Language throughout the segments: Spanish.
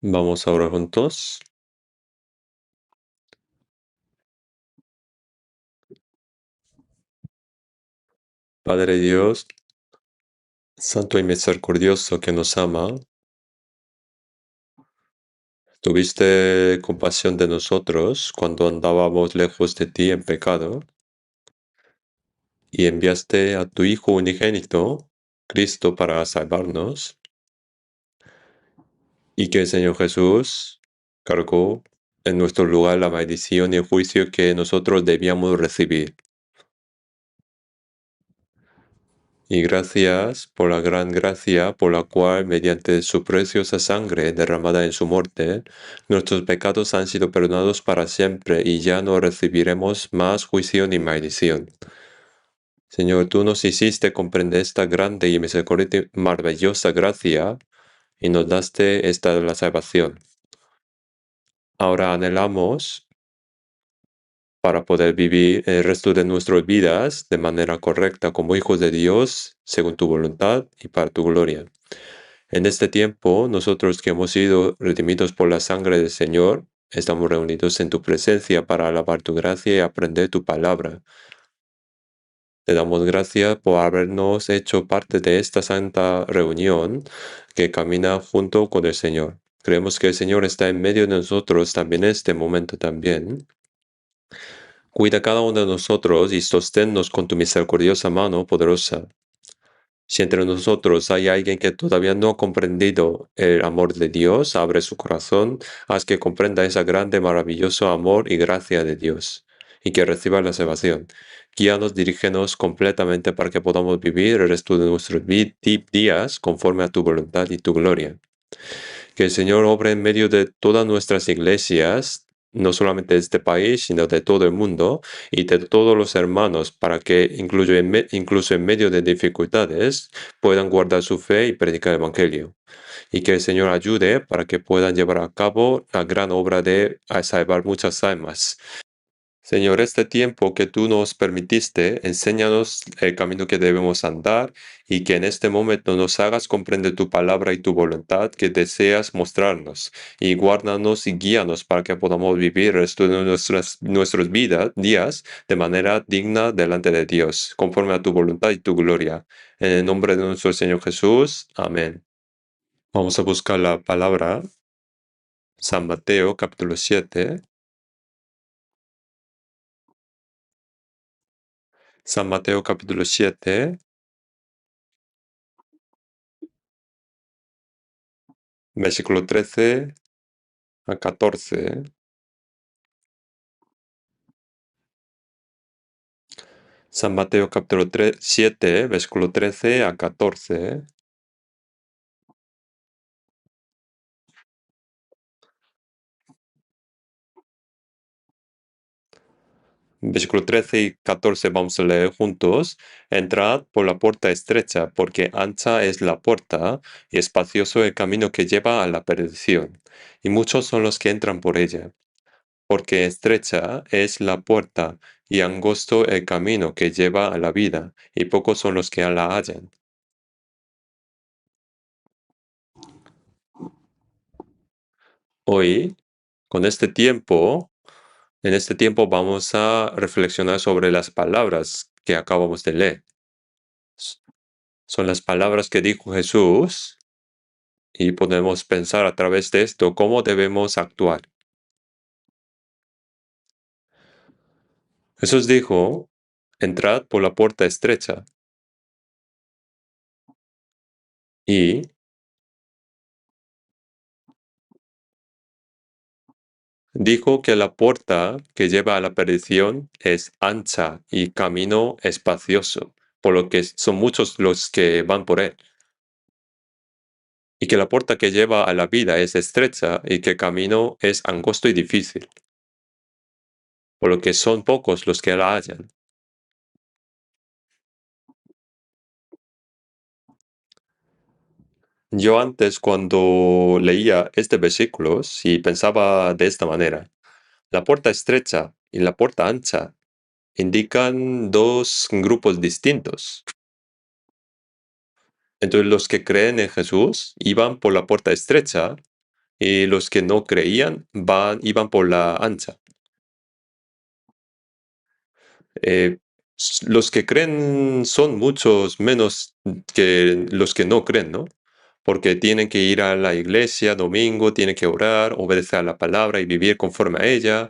Vamos ahora juntos. Padre Dios, Santo y misericordioso que nos ama, tuviste compasión de nosotros cuando andábamos lejos de ti en pecado y enviaste a tu Hijo unigénito, Cristo, para salvarnos, y que el Señor Jesús cargó en nuestro lugar la maldición y el juicio que nosotros debíamos recibir. Y gracias por la gran gracia por la cual, mediante su preciosa sangre derramada en su muerte, nuestros pecados han sido perdonados para siempre y ya no recibiremos más juicio ni maldición. Señor, tú nos hiciste comprender esta grande y misericordia maravillosa gracia y nos daste esta la salvación. Ahora anhelamos para poder vivir el resto de nuestras vidas de manera correcta como hijos de Dios, según tu voluntad y para tu gloria. En este tiempo, nosotros que hemos sido redimidos por la sangre del Señor, estamos reunidos en tu presencia para alabar tu gracia y aprender tu palabra. Te damos gracias por habernos hecho parte de esta santa reunión que camina junto con el Señor. Creemos que el Señor está en medio de nosotros también en este momento también. Cuida cada uno de nosotros y sosténnos con tu misericordiosa mano poderosa. Si entre nosotros hay alguien que todavía no ha comprendido el amor de Dios, abre su corazón, haz que comprenda ese grande, maravilloso amor y gracia de Dios, y que reciba la salvación. Guíanos, dirígenos completamente para que podamos vivir el resto de nuestros días conforme a tu voluntad y tu gloria. Que el Señor obre en medio de todas nuestras iglesias, no solamente de este país, sino de todo el mundo y de todos los hermanos, para que incluso en medio de dificultades puedan guardar su fe y predicar el Evangelio. Y que el Señor ayude para que puedan llevar a cabo la gran obra de salvar muchas almas. Señor, este tiempo que tú nos permitiste, enséñanos el camino que debemos andar y que en este momento nos hagas comprender tu palabra y tu voluntad que deseas mostrarnos. Y guárdanos y guíanos para que podamos vivir el resto de nuestros días de manera digna delante de Dios, conforme a tu voluntad y tu gloria. En el nombre de nuestro Señor Jesús. Amén. Vamos a buscar la palabra. San Mateo, capítulo 7. San Mateo, capítulo 7. Versículo 13 a 14. San Mateo capítulo 7, versículo 13 a 14. Versículo 13 y 14 vamos a leer juntos. Entrad por la puerta estrecha, porque ancha es la puerta y espacioso el camino que lleva a la perdición, y muchos son los que entran por ella. Porque estrecha es la puerta y angosto el camino que lleva a la vida, y pocos son los que la hallan. Hoy, en este tiempo vamos a reflexionar sobre las palabras que acabamos de leer. Son las palabras que dijo Jesús y podemos pensar a través de esto cómo debemos actuar. Jesús dijo, entrad por la puerta estrecha y dijo que la puerta que lleva a la perdición es ancha y camino espacioso, por lo que son muchos los que van por él. Y que la puerta que lleva a la vida es estrecha y que el camino es angosto y difícil, por lo que son pocos los que la hallan. Yo antes, cuando leía este versículo, sí pensaba de esta manera. La puerta estrecha y la puerta ancha indican dos grupos distintos. Entonces los que creen en Jesús iban por la puerta estrecha y los que no creían iban por la ancha. Eh, los que creen son muchos menos que los que no creen, ¿no? Porque tienen que ir a la iglesia domingo, tienen que orar, obedecer a la palabra y vivir conforme a ella.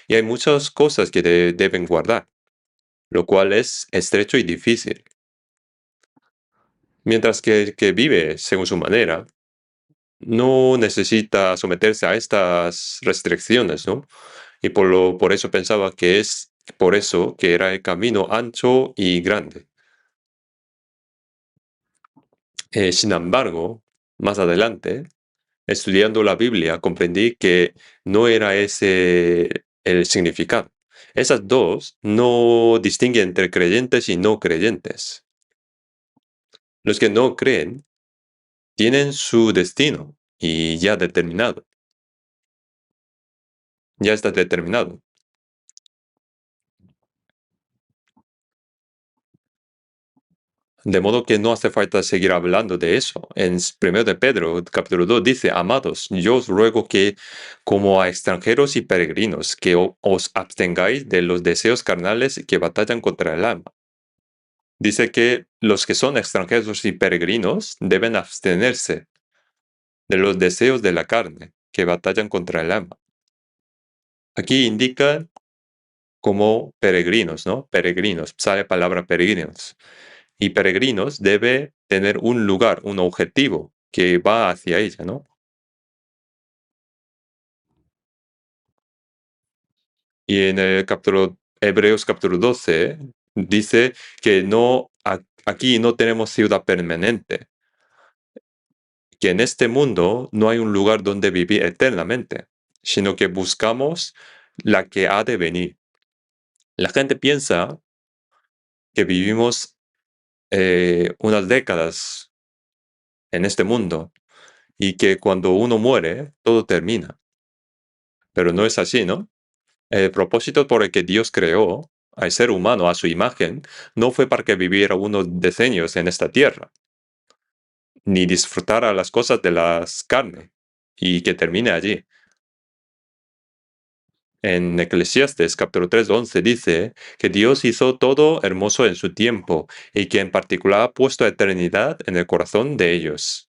Y hay muchas cosas que deben guardar, lo cual es estrecho y difícil. Mientras que el que vive según su manera no necesita someterse a estas restricciones, ¿no? Y por eso pensaba que es por eso que era el camino ancho y grande. Sin embargo, más adelante, estudiando la Biblia, comprendí que no era ese el significado. Esas dos no distinguen entre creyentes y no creyentes. Los que no creen tienen su destino y ya determinado, ya está determinado. De modo que no hace falta seguir hablando de eso. En 1 de Pedro, capítulo 2, dice, amados, yo os ruego que, como a extranjeros y peregrinos, que os abstengáis de los deseos carnales que batallan contra el alma. Dice que los que son extranjeros y peregrinos deben abstenerse de los deseos de la carne que batallan contra el alma. Aquí indica como peregrinos, ¿no? Peregrinos, sale palabra peregrinos. Y peregrinos debe tener un lugar, un objetivo que va hacia ella, ¿no? Y en el capítulo Hebreos capítulo 12 dice que aquí no tenemos ciudad permanente, que en este mundo no hay un lugar donde vivir eternamente, sino que buscamos la que ha de venir. La gente piensa que vivimos unas décadas en este mundo y que cuando uno muere, todo termina. Pero no es así, ¿no? El propósito por el que Dios creó al ser humano a su imagen no fue para que viviera unos decenios en esta tierra, ni disfrutara las cosas de las carnes y que termine allí. En Eclesiastes capítulo 3:11 dice que Dios hizo todo hermoso en su tiempo y que en particular ha puesto eternidad en el corazón de ellos.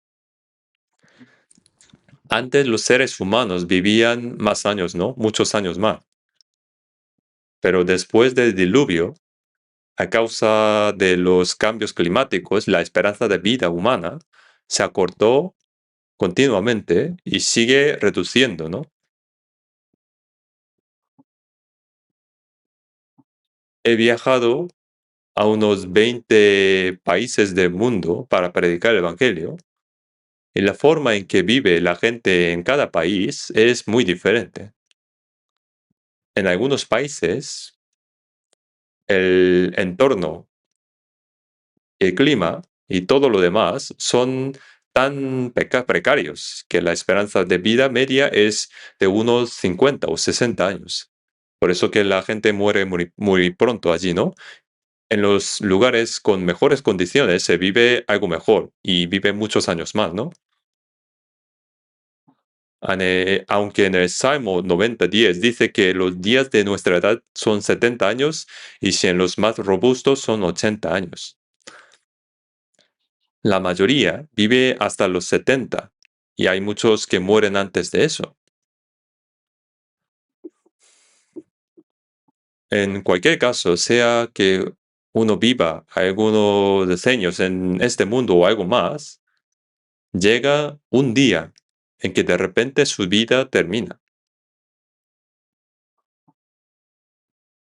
Antes los seres humanos vivían más años, ¿no? Muchos años más. Pero después del diluvio, a causa de los cambios climáticos, la esperanza de vida humana se acortó continuamente y sigue reduciendo, ¿no? He viajado a unos 20 países del mundo para predicar el Evangelio y la forma en que vive la gente en cada país es muy diferente. En algunos países, el entorno, el clima y todo lo demás son tan precarios que la esperanza de vida media es de unos 50 o 60 años. Por eso que la gente muere muy pronto allí, ¿no? En los lugares con mejores condiciones se vive algo mejor y vive muchos años más, ¿no? Aunque en el Salmo 90:10 dice que los días de nuestra edad son 70 años y si en los más robustos son 80 años. La mayoría vive hasta los 70 y hay muchos que mueren antes de eso. En cualquier caso, sea que uno viva algunos decenios en este mundo o algo más, llega un día en que de repente su vida termina.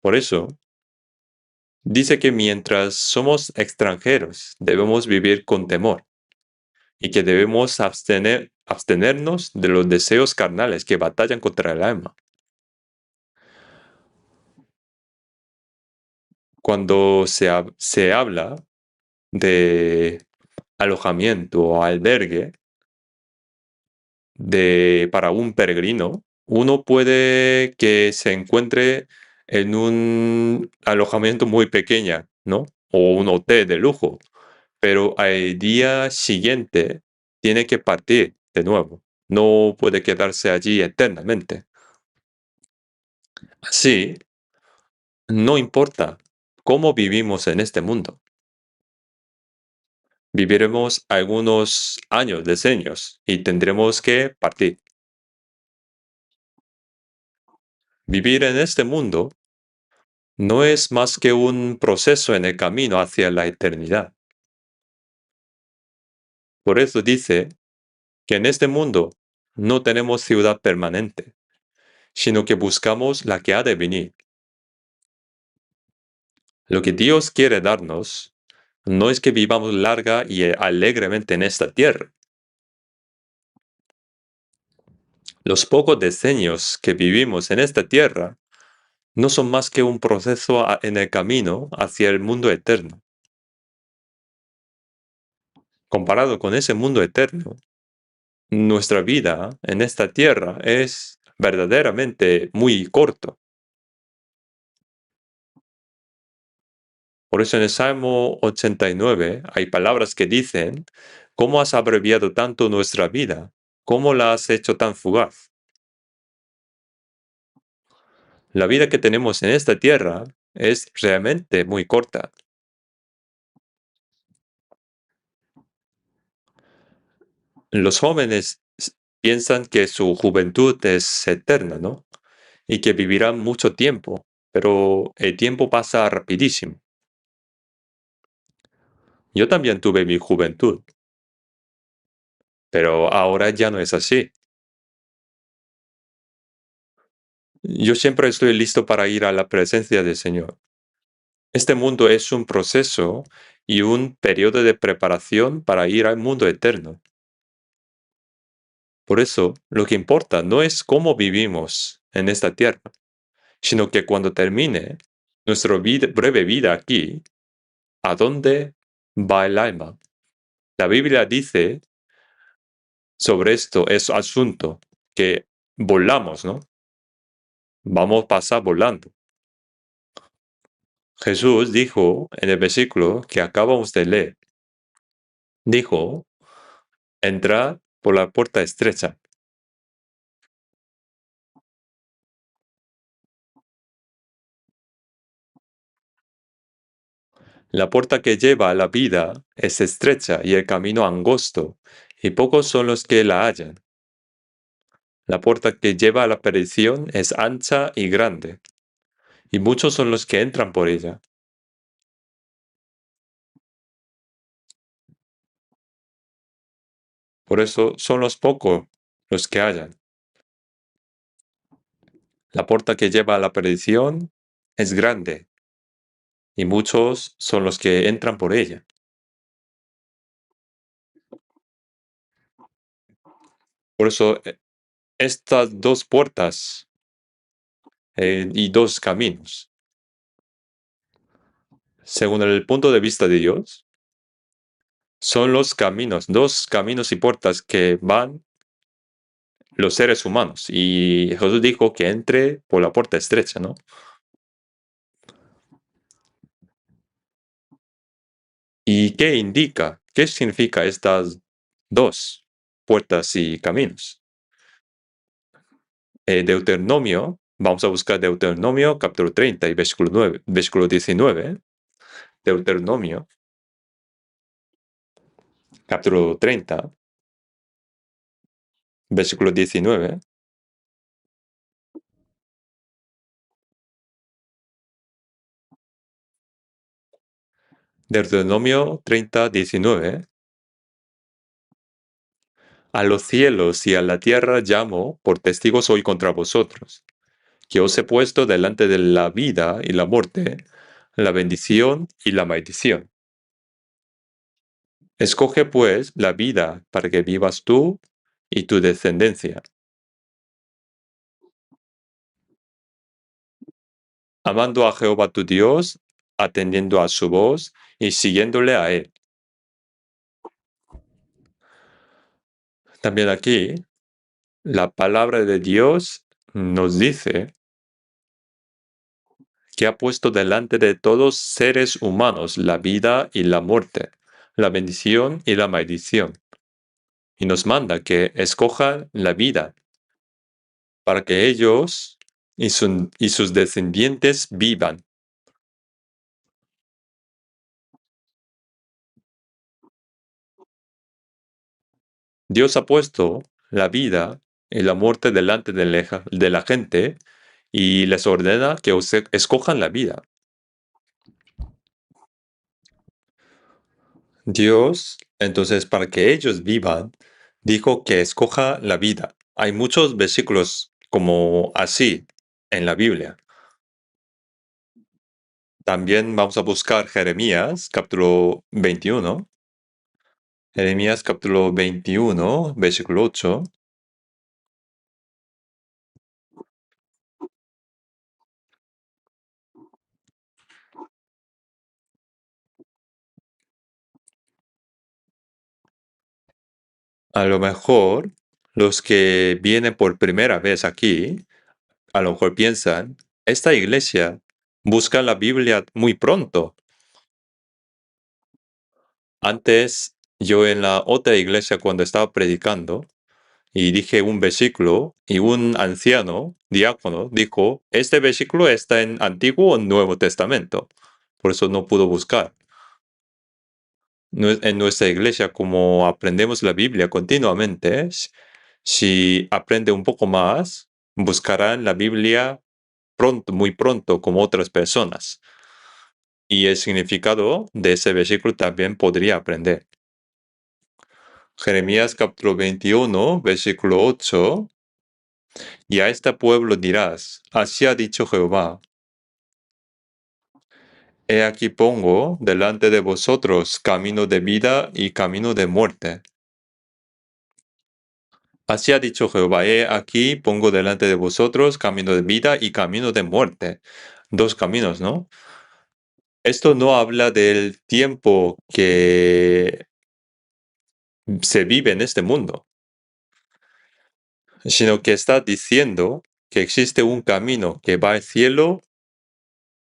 Por eso, dice que mientras somos extranjeros, debemos vivir con temor y que debemos abstenernos de los deseos carnales que batallan contra el alma. Cuando se habla de alojamiento o albergue para un peregrino, uno puede que se encuentre en un alojamiento muy pequeño, ¿no? O un hotel de lujo, pero al día siguiente tiene que partir de nuevo. no puede quedarse allí eternamente. Así, no importa cómo vivimos en este mundo. Viviremos algunos años, decenios, y tendremos que partir. Vivir en este mundo no es más que un proceso en el camino hacia la eternidad. Por eso dice que en este mundo no tenemos ciudad permanente, sino que buscamos la que ha de venir. Lo que Dios quiere darnos no es que vivamos larga y alegremente en esta tierra. Los pocos decenios que vivimos en esta tierra no son más que un proceso en el camino hacia el mundo eterno. Comparado con ese mundo eterno, nuestra vida en esta tierra es verdaderamente muy corto. Por eso en el Salmo 89 hay palabras que dicen, ¿cómo has abreviado tanto nuestra vida? ¿Cómo la has hecho tan fugaz? La vida que tenemos en esta tierra es realmente muy corta. Los jóvenes piensan que su juventud es eterna, ¿no? Y que vivirán mucho tiempo, pero el tiempo pasa rapidísimo. Yo también tuve mi juventud, pero ahora ya no es así. Yo siempre estoy listo para ir a la presencia del Señor. Este mundo es un proceso y un periodo de preparación para ir al mundo eterno. Por eso, lo que importa no es cómo vivimos en esta tierra, sino que cuando termine nuestra breve vida aquí, ¿a dónde va el alma? La Biblia dice sobre esto, es asunto, que volamos, ¿no? Vamos a pasar volando. Jesús dijo en el versículo que acabamos de leer, dijo, entrad por la puerta estrecha. La puerta que lleva a la vida es estrecha y el camino angosto, y pocos son los que la hallan. La puerta que lleva a la perdición es ancha y grande, y muchos son los que entran por ella. Por eso son los pocos los que hallan. La puerta que lleva a la perdición es grande, y muchos son los que entran por ella. Por eso estas dos puertas y dos caminos, según el punto de vista de Dios, son los caminos, dos caminos y puertas que van los seres humanos. Y Jesús dijo que entre por la puerta estrecha, ¿no? ¿Y qué indica? ¿Qué significa estas dos puertas y caminos? Deuteronomio, vamos a buscar Deuteronomio capítulo 30 y versículo 19. Deuteronomio capítulo 30, versículo 19. Deuteronomio 30, 19. A los cielos y a la tierra llamo por testigos hoy contra vosotros, que os he puesto delante de la vida y la muerte, la bendición y la maldición. Escoge pues la vida para que vivas tú y tu descendencia, amando a Jehová tu Dios, atendiendo a su voz y siguiéndole a él. También aquí, la palabra de Dios nos dice que ha puesto delante de todos seres humanos la vida y la muerte, la bendición y la maldición. y nos manda que escojan la vida para que ellos y sus descendientes vivan. Dios ha puesto la vida y la muerte delante de la gente y les ordena que escojan la vida. Dios, entonces, para que ellos vivan, dijo que escoja la vida. Hay muchos versículos como así en la Biblia. También vamos a buscar Jeremías, capítulo 21. Jeremías, capítulo 21, versículo 8. A lo mejor los que vienen por primera vez aquí, a lo mejor piensan, esta iglesia busca la Biblia muy pronto. Antes, yo en la otra iglesia cuando estaba predicando, y dije un versículo, y un anciano, diácono, dijo, este versículo está en Antiguo o Nuevo Testamento. Por eso no pudo buscar. En nuestra iglesia, como aprendemos la Biblia continuamente, si aprende un poco más, buscarán la Biblia pronto, muy pronto, como otras personas. Y el significado de ese versículo también podría aprender. Jeremías capítulo 21, versículo 8. Y a este pueblo dirás, así ha dicho Jehová, he aquí pongo delante de vosotros camino de vida y camino de muerte. Así ha dicho Jehová, he aquí pongo delante de vosotros camino de vida y camino de muerte. Dos caminos, ¿no? Esto no habla del tiempo que se vive en este mundo, sino que está diciendo que existe un camino que va al cielo,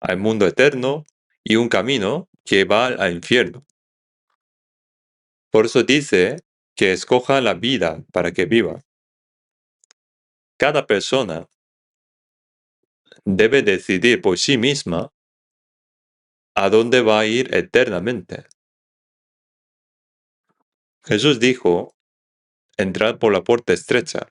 al mundo eterno, y un camino que va al infierno. Por eso dice que escoja la vida para que viva. Cada persona debe decidir por sí misma a dónde va a ir eternamente. Jesús dijo, entrad por la puerta estrecha.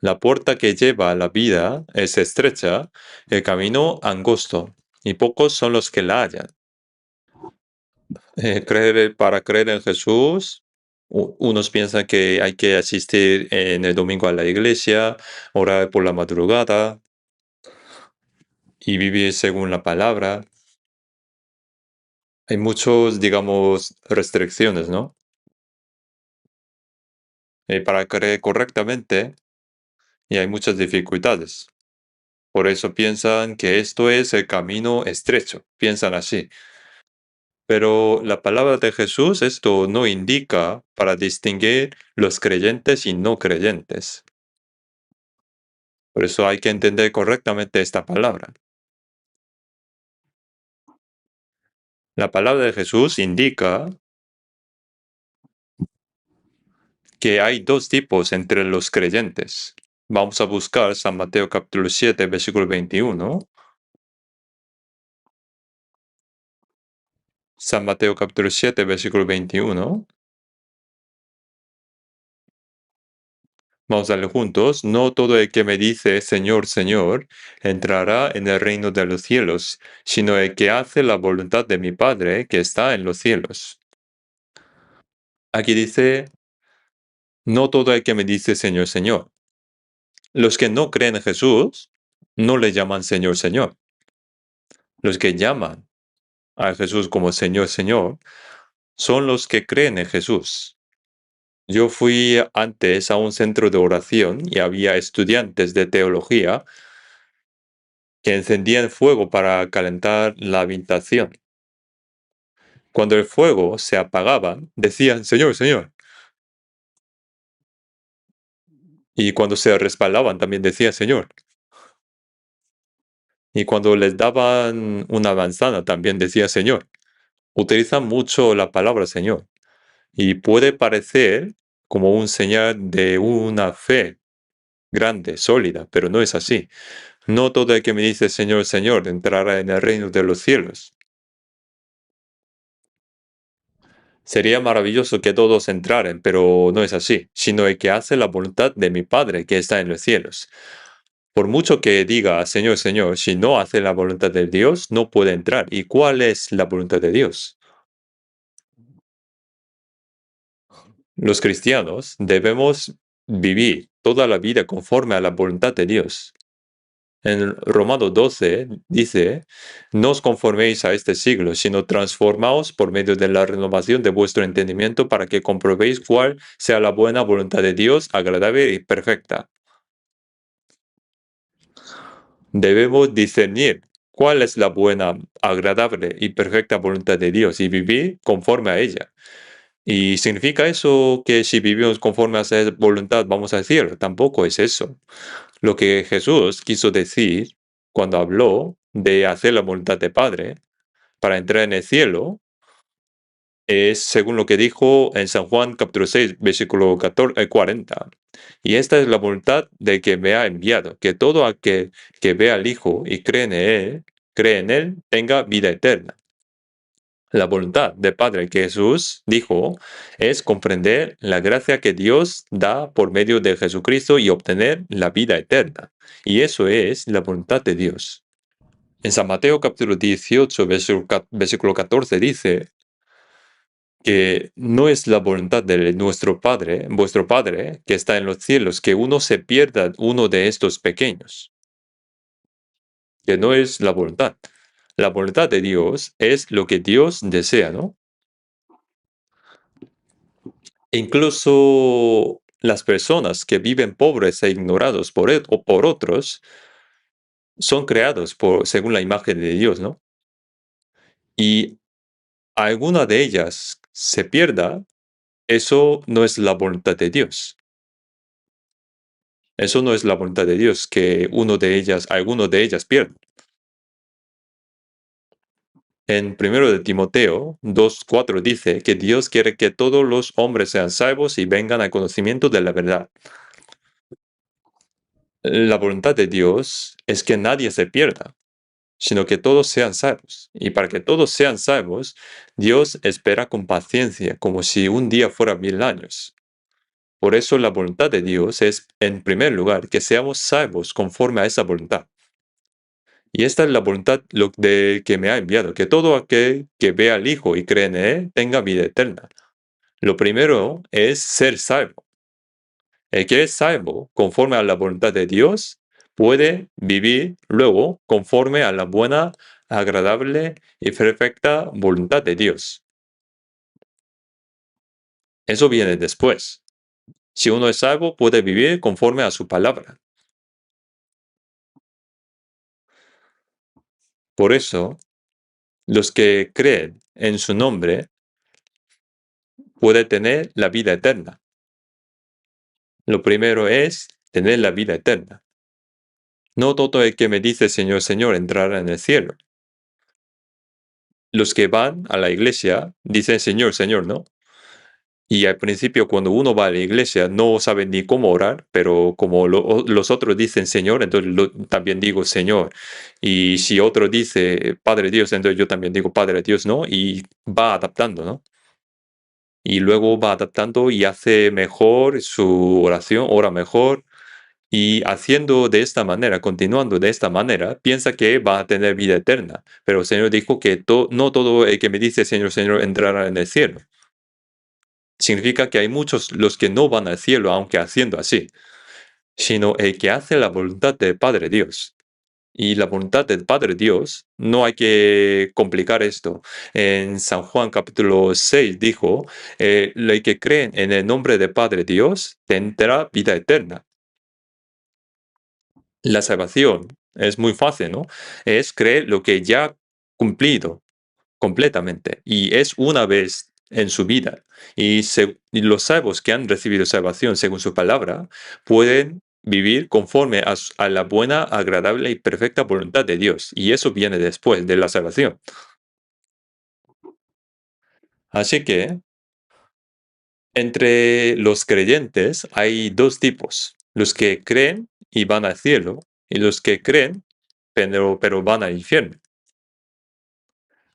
La puerta que lleva a la vida es estrecha, el camino angosto, y pocos son los que la hallan. Para creer en Jesús, unos piensan que hay que asistir en el domingo a la iglesia, orar por la madrugada y vivir según la palabra. Hay muchos, digamos, restricciones, ¿no? Para creer correctamente y hay muchas dificultades. Por eso piensan que esto es el camino estrecho, piensan así. Pero la palabra de Jesús esto no indica para distinguir los creyentes y no creyentes. Por eso hay que entender correctamente esta palabra. La palabra de Jesús indica que hay dos tipos entre los creyentes. Vamos a buscar San Mateo capítulo 7, versículo 21. San Mateo capítulo 7, versículo 21. Vamos a leer juntos. No todo el que me dice Señor, Señor, entrará en el reino de los cielos, sino el que hace la voluntad de mi Padre que está en los cielos. Aquí dice, no todo el que me dice Señor, Señor. Los que no creen en Jesús no le llaman Señor, Señor. Los que llaman a Jesús como Señor, Señor, son los que creen en Jesús. Yo fui antes a un centro de oración y había estudiantes de teología que encendían fuego para calentar la habitación. Cuando el fuego se apagaba, decían, Señor, Señor. Y cuando se respaldaban, también decían, Señor. Y cuando les daban una manzana, también decía Señor. Utilizan mucho la palabra Señor. Y puede parecer como un señal de una fe grande, sólida, pero no es así. No todo el que me dice Señor, Señor entrará en el reino de los cielos. Sería maravilloso que todos entraran, pero no es así, sino el que hace la voluntad de mi Padre que está en los cielos. Por mucho que diga Señor, Señor, si no hace la voluntad de Dios, no puede entrar. ¿Y cuál es la voluntad de Dios? Los cristianos debemos vivir toda la vida conforme a la voluntad de Dios. En Romanos 12 dice, no os conforméis a este siglo, sino transformaos por medio de la renovación de vuestro entendimiento para que comprobéis cuál sea la buena voluntad de Dios, agradable y perfecta. Debemos discernir cuál es la buena, agradable y perfecta voluntad de Dios y vivir conforme a ella. ¿Y significa eso que si vivimos conforme a esa voluntad vamos al cielo? Tampoco es eso. Lo que Jesús quiso decir cuando habló de hacer la voluntad de Padre para entrar en el cielo es según lo que dijo en San Juan capítulo 6, versículo 40. Y esta es la voluntad de que me ha enviado, que todo aquel que ve al Hijo y cree en él, tenga vida eterna. La voluntad del Padre que Jesús dijo es comprender la gracia que Dios da por medio de Jesucristo y obtener la vida eterna. Y eso es la voluntad de Dios. En San Mateo capítulo 18, versículo 14 dice que no es la voluntad de nuestro Padre, vuestro Padre, que está en los cielos, que uno se pierda uno de estos pequeños, que no es la voluntad. La voluntad de Dios es lo que Dios desea, ¿no? Incluso las personas que viven pobres e ignorados o por otros son creados según la imagen de Dios, ¿no? Y alguna de ellas se pierda, eso no es la voluntad de Dios. Eso no es la voluntad de Dios, que alguno de ellas pierda. En 1 de Timoteo 2:4 dice que Dios quiere que todos los hombres sean salvos y vengan al conocimiento de la verdad. La voluntad de Dios es que nadie se pierda, sino que todos sean salvos. Y para que todos sean salvos, Dios espera con paciencia, como si un día fuera 1000 años. Por eso la voluntad de Dios es, en primer lugar, que seamos salvos conforme a esa voluntad. Y esta es la voluntad de que me ha enviado, que todo aquel que vea al Hijo y cree en Él tenga vida eterna. Lo primero es ser salvo. El que es salvo conforme a la voluntad de Dios puede vivir luego conforme a la buena, agradable y perfecta voluntad de Dios. Eso viene después. Si uno es salvo, puede vivir conforme a su palabra. Por eso, los que creen en su nombre pueden tener la vida eterna. Lo primero es tener la vida eterna. No todo el que me dice Señor, Señor entrará en el cielo. Los que van a la iglesia dicen Señor, Señor, ¿no? Y al principio cuando uno va a la iglesia no sabe ni cómo orar, pero como los otros dicen Señor, entonces también digo Señor. Y si otro dice Padre Dios, entonces yo también digo Padre Dios, ¿no? Y va adaptando, ¿no? Y luego va adaptando y hace mejor su oración, ora mejor. Y haciendo de esta manera, continuando de esta manera, piensa que va a tener vida eterna. Pero el Señor dijo que no todo el que me dice Señor, Señor entrará en el cielo. Significa que hay muchos los que no van al cielo, aunque haciendo así, sino el que hace la voluntad del Padre Dios. Y la voluntad del Padre Dios, no hay que complicar esto. En San Juan capítulo 6 dijo, el que cree en el nombre del Padre Dios tendrá vida eterna. La salvación es muy fácil, ¿no? Es creer lo que ya ha cumplido completamente y es una vez en su vida. Y los salvos que han recibido salvación según su palabra pueden vivir conforme a la buena, agradable y perfecta voluntad de Dios. Y eso viene después de la salvación. Así que entre los creyentes hay dos tipos, los que creen y van al cielo y los que creen pero van al infierno.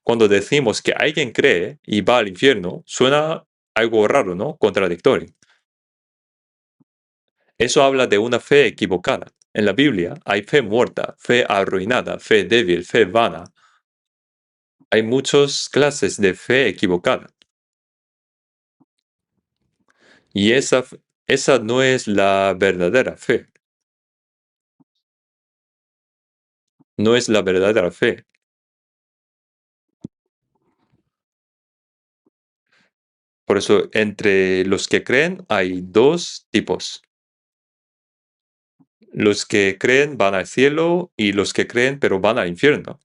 Cuando decimos que alguien cree y va al infierno, suena algo raro, ¿no? Contradictorio. Eso habla de una fe equivocada. En la Biblia hay fe muerta, fe arruinada, fe débil, fe vana. Hay muchas clases de fe equivocada. Y esa no es la verdadera fe. No es la verdadera fe. Por eso, entre los que creen hay dos tipos. Los que creen van al cielo y los que creen pero van al infierno.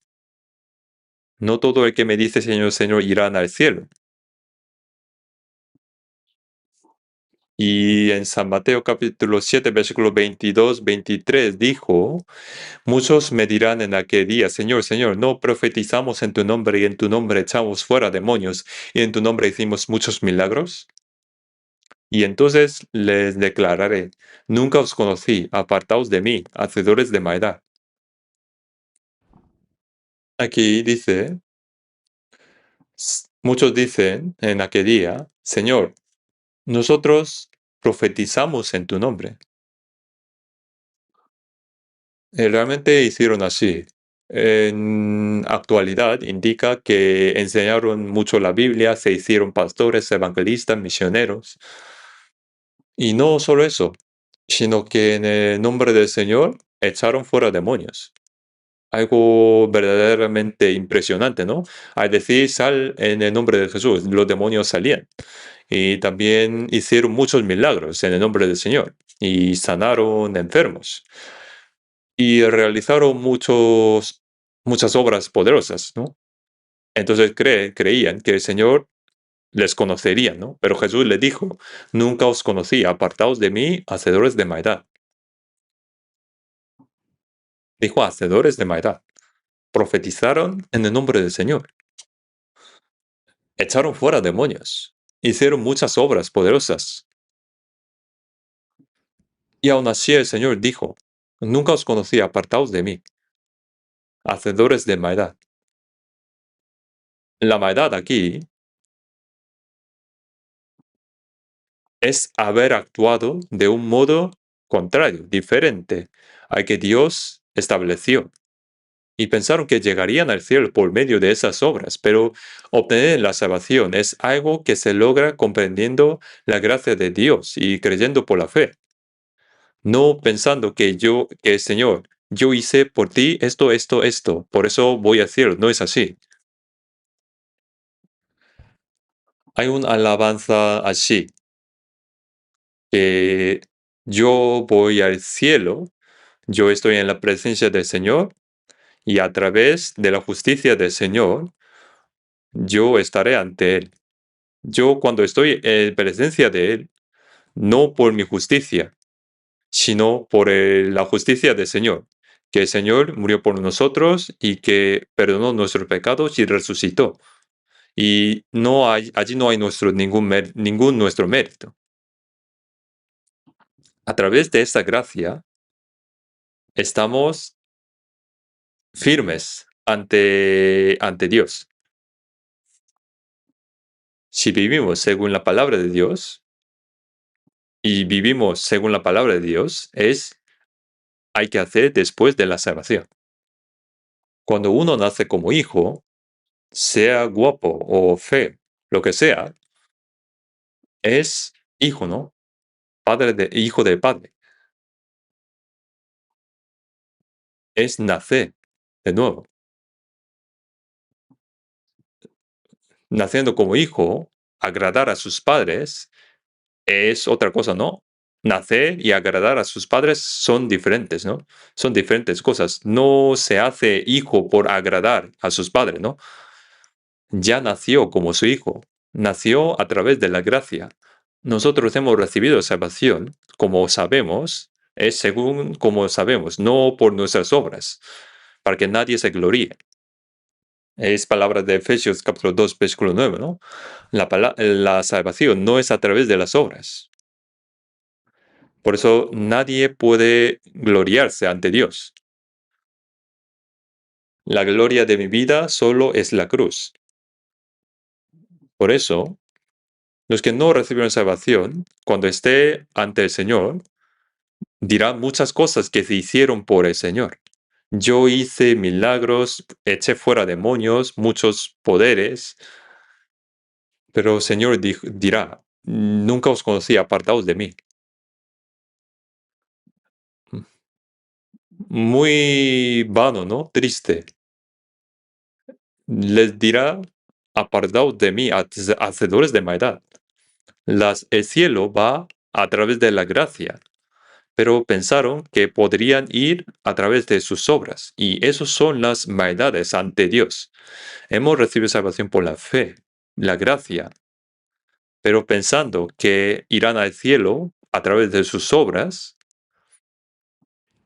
No todo el que me dice Señor, Señor irán al cielo. Y en San Mateo capítulo 7, versículo 22, 23 dijo, muchos me dirán en aquel día, Señor, Señor, no profetizamos en tu nombre y en tu nombre echamos fuera demonios y en tu nombre hicimos muchos milagros. Y entonces les declararé, nunca os conocí, apartaos de mí, hacedores de maldad. Aquí dice, muchos dicen en aquel día, Señor, nosotros profetizamos en tu nombre. Realmente hicieron así. En actualidad indica que enseñaron mucho la Biblia, se hicieron pastores, evangelistas, misioneros. Y no solo eso, sino que en el nombre del Señor echaron fuera demonios. Algo verdaderamente impresionante, ¿no? Al decir sal en el nombre de Jesús, los demonios salían. Y también hicieron muchos milagros en el nombre del Señor y sanaron enfermos. Y realizaron muchas obras poderosas, ¿no? Entonces creían que el Señor les conocería, ¿no? Pero Jesús les dijo, nunca os conocí, apartaos de mí, hacedores de maldad. Dijo, hacedores de maldad. Profetizaron en el nombre del Señor. Echaron fuera demonios. Hicieron muchas obras poderosas. Y aún así el Señor dijo, nunca os conocí, apartaos de mí, hacedores de maldad. La maldad aquí es haber actuado de un modo contrario, diferente al que Dios estableció. Y pensaron que llegarían al cielo por medio de esas obras, pero obtener la salvación es algo que se logra comprendiendo la gracia de Dios y creyendo por la fe. No pensando que Señor, yo hice por ti esto, esto, esto, por eso voy al cielo. No es así. Hay una alabanza así, que yo voy al cielo, yo estoy en la presencia del Señor y a través de la justicia del Señor, yo estaré ante Él. Yo cuando estoy en presencia de Él, no por mi justicia, sino por la justicia del Señor, que el Señor murió por nosotros y que perdonó nuestros pecados y resucitó. Y allí no hay ningún nuestro mérito. A través de esta gracia, estamos firmes ante Dios. Si vivimos según la palabra de Dios y vivimos según la palabra de Dios, hay que hacer después de la salvación. Cuando uno nace como hijo, sea guapo o feo, lo que sea, es hijo, ¿no? Hijo de padre. Es nacer de nuevo. Naciendo como hijo, agradar a sus padres es otra cosa, ¿no? Nacer y agradar a sus padres son diferentes, ¿no? Son diferentes cosas. No se hace hijo por agradar a sus padres, ¿no? Ya nació como su hijo. Nació a través de la gracia. Nosotros hemos recibido salvación, como sabemos, Es según como sabemos, no por nuestras obras, para que nadie se gloríe. Es palabra de Efesios capítulo 2, versículo 9, ¿no? La salvación no es a través de las obras. Por eso nadie puede gloriarse ante Dios. La gloria de mi vida solo es la cruz. Por eso, los que no recibieron salvación, cuando esté ante el Señor, dirán muchas cosas que se hicieron por el Señor. Yo hice milagros, eché fuera demonios, muchos poderes, pero el Señor dirá, nunca os conocí, apartaos de mí. Muy vano, ¿no? Triste. Les dirá, apartaos de mí, hacedores de maldad. El cielo va a través de la gracia, pero pensaron que podrían ir a través de sus obras, y esas son las maldades ante Dios. Hemos recibido salvación por la fe, la gracia, pero pensando que irán al cielo a través de sus obras,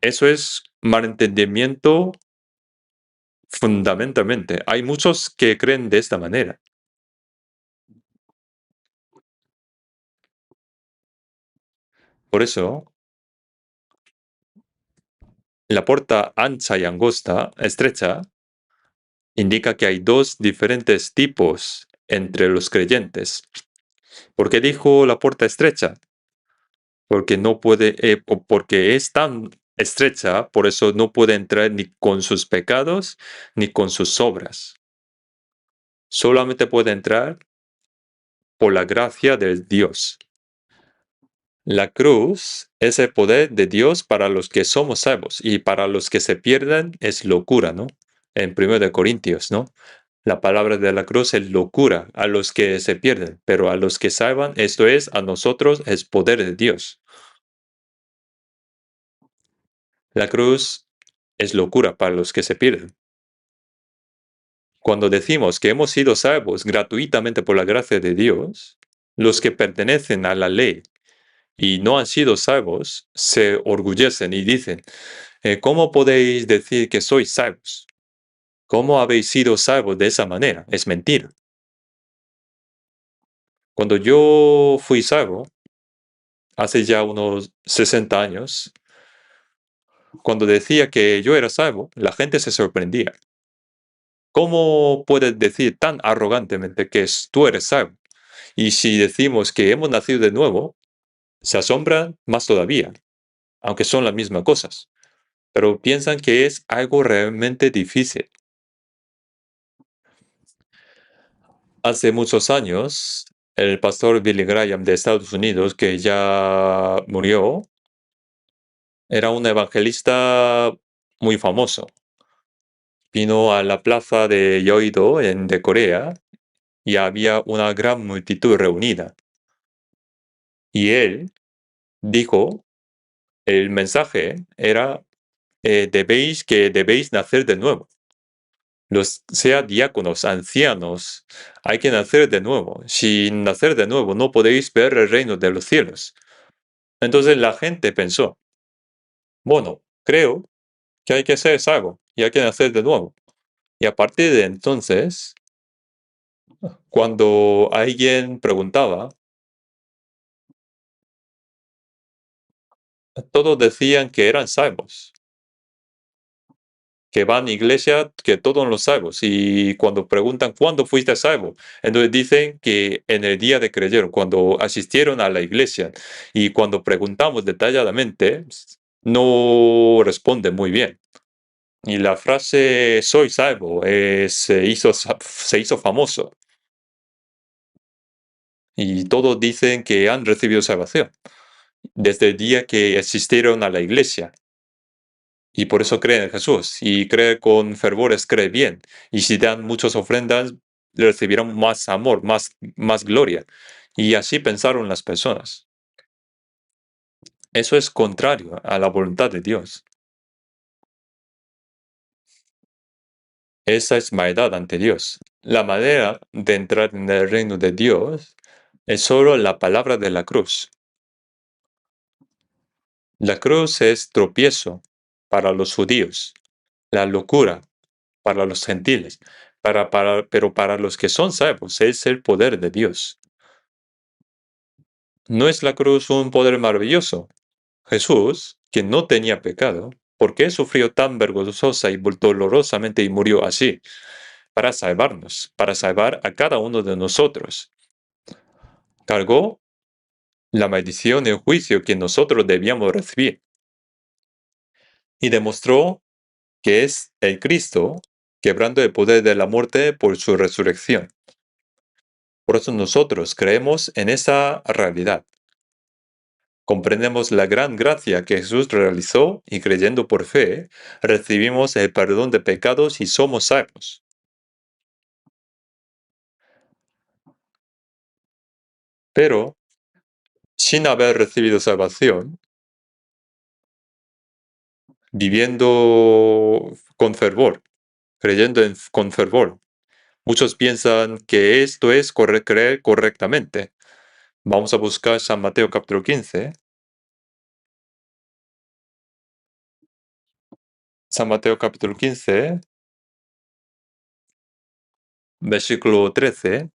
eso es malentendimiento fundamentalmente. Hay muchos que creen de esta manera. Por eso, la puerta ancha y angosta, estrecha, indica que hay dos diferentes tipos entre los creyentes. ¿Por qué dijo la puerta estrecha? Porque no puede, porque es tan estrecha, por eso no puede entrar ni con sus pecados ni con sus obras. Solamente puede entrar por la gracia de Dios. La cruz es el poder de Dios para los que somos salvos y para los que se pierden es locura, ¿no? En 1 Corintios, ¿no? La palabra de la cruz es locura a los que se pierden, pero a los que salvan, esto es, a nosotros es poder de Dios. La cruz es locura para los que se pierden. Cuando decimos que hemos sido salvos gratuitamente por la gracia de Dios, los que pertenecen a la ley y no han sido salvos se orgullecen y dicen, ¿cómo podéis decir que sois salvos? ¿Cómo habéis sido salvos de esa manera? Es mentira. Cuando yo fui salvo, hace ya unos 60 años, cuando decía que yo era salvo, la gente se sorprendía. ¿Cómo puedes decir tan arrogantemente que tú eres salvo? Y si decimos que hemos nacido de nuevo, se asombran más todavía, aunque son las mismas cosas. Pero piensan que es algo realmente difícil. Hace muchos años, el pastor Billy Graham de Estados Unidos, que ya murió, era un evangelista muy famoso. Vino a la plaza de Yeouido de Corea y había una gran multitud reunida. Y él dijo, el mensaje era, debéis nacer de nuevo. Sea diáconos, ancianos, hay que nacer de nuevo. Sin nacer de nuevo no podéis ver el reino de los cielos. Entonces la gente pensó, bueno, creo que hay que ser salvo y hay que nacer de nuevo. Y a partir de entonces, cuando alguien preguntaba, todos decían que eran salvos, que van a iglesia, que todos los salvos. Y cuando preguntan cuándo fuiste salvo, entonces dicen que en el día de creyeron, cuando asistieron a la iglesia. Y cuando preguntamos detalladamente, no responden muy bien. Y la frase soy salvo se hizo famoso. Y todos dicen que han recibido salvación desde el día que asistieron a la iglesia. Y por eso creen en Jesús. Y cree con fervor es creer bien. Y si dan muchas ofrendas, recibirán más amor, más gloria. Y así pensaron las personas. Eso es contrario a la voluntad de Dios. Esa es maldad ante Dios. La manera de entrar en el reino de Dios es solo la palabra de la cruz. La cruz es tropiezo para los judíos, la locura para los gentiles, pero para los que son salvos es el poder de Dios. ¿No es la cruz un poder maravilloso? Jesús, que no tenía pecado, ¿por qué sufrió tan vergonzosa y dolorosamente y murió así? Para salvarnos, para salvar a cada uno de nosotros. Cargó la maldición y el juicio que nosotros debíamos recibir y demostró que es el Cristo, quebrando el poder de la muerte por su resurrección. Por eso nosotros creemos en esa realidad. Comprendemos la gran gracia que Jesús realizó y creyendo por fe, recibimos el perdón de pecados y somos salvos. Pero, sin haber recibido salvación, viviendo con fervor, con fervor, muchos piensan que esto es creer correctamente. Vamos a buscar San Mateo capítulo 15. San Mateo capítulo 15, versículo 13.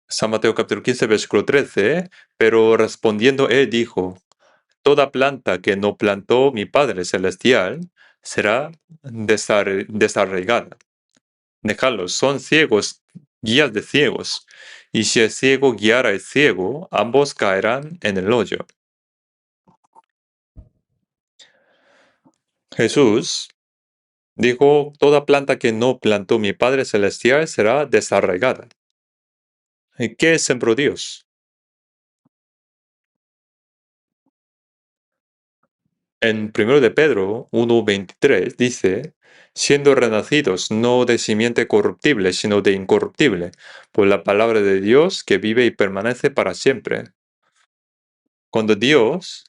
San Mateo capítulo 15, versículo 13. Pero respondiendo él dijo, toda planta que no plantó mi Padre Celestial será desarraigada. Dejadlos, son ciegos, guías de ciegos. Y si el ciego guiara al ciego, ambos caerán en el hoyo. Jesús dijo, toda planta que no plantó mi Padre Celestial será desarraigada. ¿Y qué sembró Dios? En 1 de Pedro 1:23 dice, siendo renacidos no de simiente corruptible, sino de incorruptible, por la palabra de Dios que vive y permanece para siempre. Cuando Dios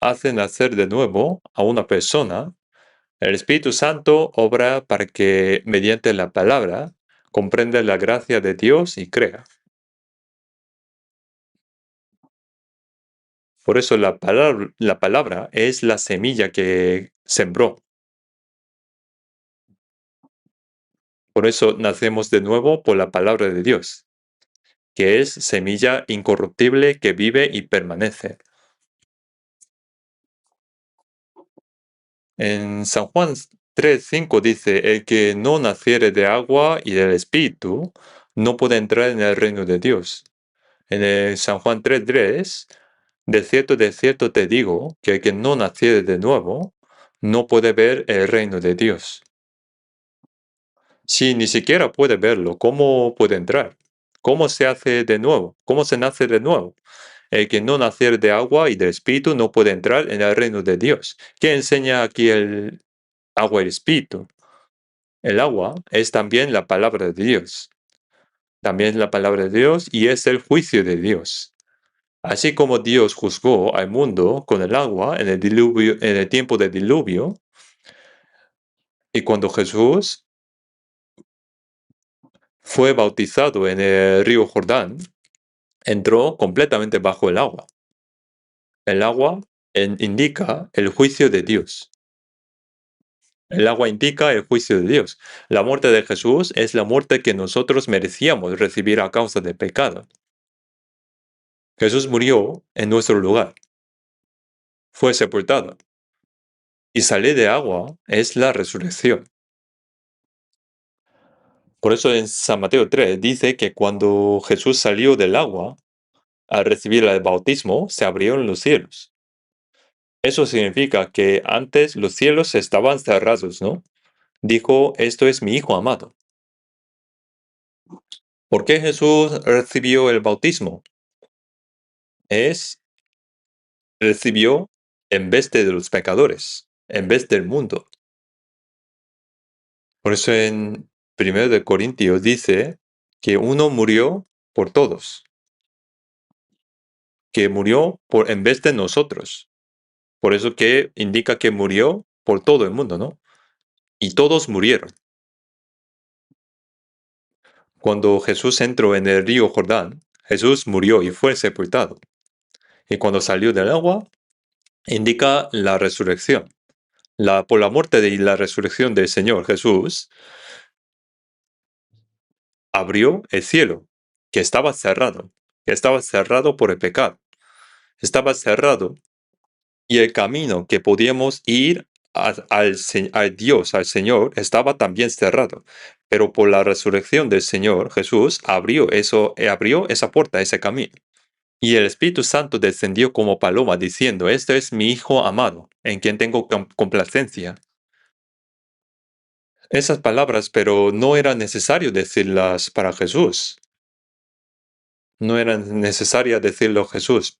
hace nacer de nuevo a una persona, el Espíritu Santo obra para que, mediante la palabra, comprenda la gracia de Dios y crea. Por eso la palabra es la semilla que sembró. Por eso nacemos de nuevo por la palabra de Dios, que es semilla incorruptible que vive y permanece. En San Juan 3:5 dice, el que no naciere de agua y del Espíritu no puede entrar en el reino de Dios. En el San Juan 3:3, de cierto te digo, que el que no naciere de nuevo no puede ver el reino de Dios. Si ni siquiera puede verlo, ¿cómo puede entrar? ¿Cómo se hace de nuevo? ¿Cómo se nace de nuevo? El que no naciere de agua y del Espíritu no puede entrar en el reino de Dios. ¿Qué enseña aquí el agua y el Espíritu? El agua es también la palabra de Dios. También es la palabra de Dios y es el juicio de Dios. Así como Dios juzgó al mundo con el agua en el diluvio, en el tiempo del diluvio, y cuando Jesús fue bautizado en el río Jordán, entró completamente bajo el agua. El agua indica el juicio de Dios. El agua indica el juicio de Dios. La muerte de Jesús es la muerte que nosotros merecíamos recibir a causa del pecado. Jesús murió en nuestro lugar. Fue sepultado. Y salir de agua es la resurrección. Por eso en San Mateo 3 dice que cuando Jesús salió del agua, al recibir el bautismo, se abrieron los cielos. Eso significa que antes los cielos estaban cerrados, ¿no? Dijo, esto es mi Hijo amado. ¿Por qué Jesús recibió el bautismo? Recibió en vez de los pecadores, en vez del mundo. Por eso en 1 de Corintios dice que uno murió por todos, que murió en vez de nosotros. Por eso que indica que murió por todo el mundo, ¿no? Y todos murieron. Cuando Jesús entró en el río Jordán, Jesús murió y fue sepultado. Y cuando salió del agua, indica la resurrección. Por la muerte y la resurrección del Señor Jesús, abrió el cielo, que estaba cerrado por el pecado. Estaba cerrado y el camino que podíamos ir al Dios, al Señor, estaba también cerrado. Pero por la resurrección del Señor Jesús abrió esa puerta, ese camino. Y el Espíritu Santo descendió como paloma diciendo, este es mi Hijo amado, en quien tengo complacencia. Esas palabras, pero no era necesario decirlas para Jesús. No era necesaria decirlo a Jesús.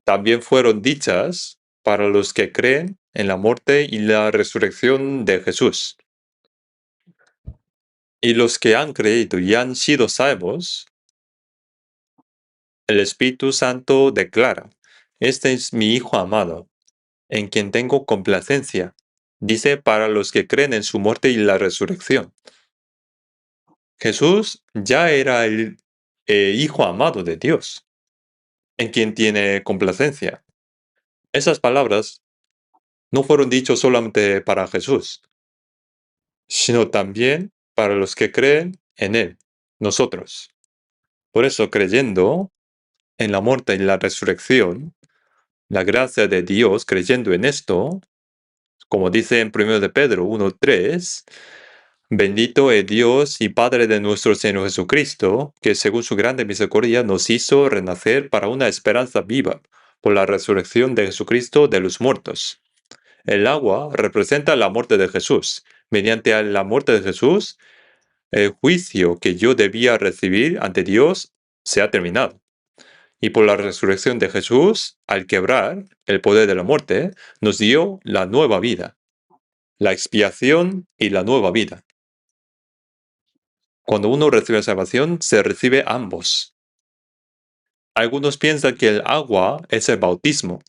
También fueron dichas para los que creen en la muerte y la resurrección de Jesús. Y los que han creído y han sido salvos, el Espíritu Santo declara, este es mi Hijo amado, en quien tengo complacencia. Dice para los que creen en su muerte y la resurrección. Jesús ya era el Hijo amado de Dios, en quien tiene complacencia. Esas palabras no fueron dichas solamente para Jesús, sino también para los que creen en Él, nosotros. Por eso, creyendo en la muerte y la resurrección, la gracia de Dios, creyendo en esto, como dice en 1 de Pedro 1:3, bendito es Dios y Padre de nuestro Señor Jesucristo, que según su grande misericordia nos hizo renacer para una esperanza viva por la resurrección de Jesucristo de los muertos. El agua representa la muerte de Jesús. Mediante la muerte de Jesús, el juicio que yo debía recibir ante Dios se ha terminado. Y por la resurrección de Jesús, al quebrar el poder de la muerte, nos dio la nueva vida, la expiación y la nueva vida. Cuando uno recibe salvación, se recibe ambos. Algunos piensan que el agua es el bautismo,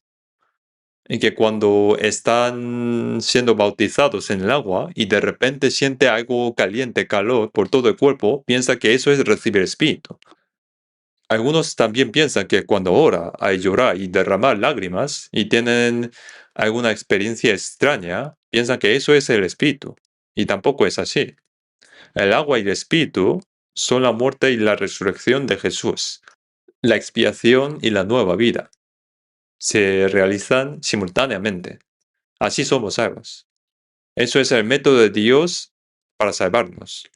y que cuando están siendo bautizados en el agua y de repente siente algo caliente, calor por todo el cuerpo, piensa que eso es recibir espíritu. Algunos también piensan que cuando ora hay llorar y derramar lágrimas y tienen alguna experiencia extraña, piensan que eso es el espíritu. Y tampoco es así. El agua y el espíritu son la muerte y la resurrección de Jesús, la expiación y la nueva vida. Se realizan simultáneamente. Así somos salvos. Eso es el método de Dios para salvarnos.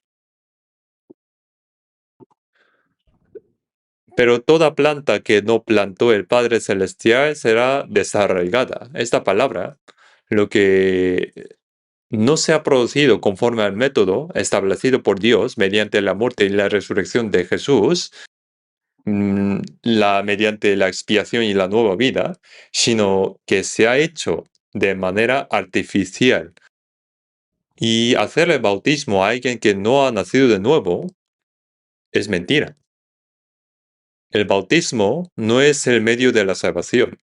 Pero toda planta que no plantó el Padre Celestial será desarraigada. Esta palabra, lo que no se ha producido conforme al método establecido por Dios mediante la muerte y la resurrección de Jesús, mediante la expiación y la nueva vida, sino que se ha hecho de manera artificial. Y hacer el bautismo a alguien que no ha nacido de nuevo es mentira. El bautismo no es el medio de la salvación.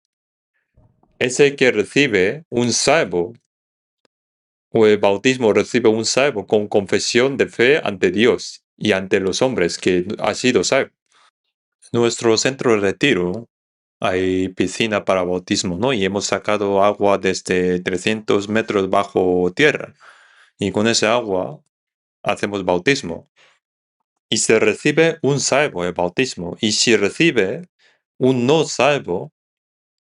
Es el que recibe un salvo, o el bautismo recibe un salvo con confesión de fe ante Dios y ante los hombres que ha sido salvo. Nuestro centro de retiro hay piscina para bautismo, ¿no? Y hemos sacado agua desde 300 metros bajo tierra. Y con ese agua hacemos bautismo. Y se recibe un salvo el bautismo. Y si recibe un no salvo,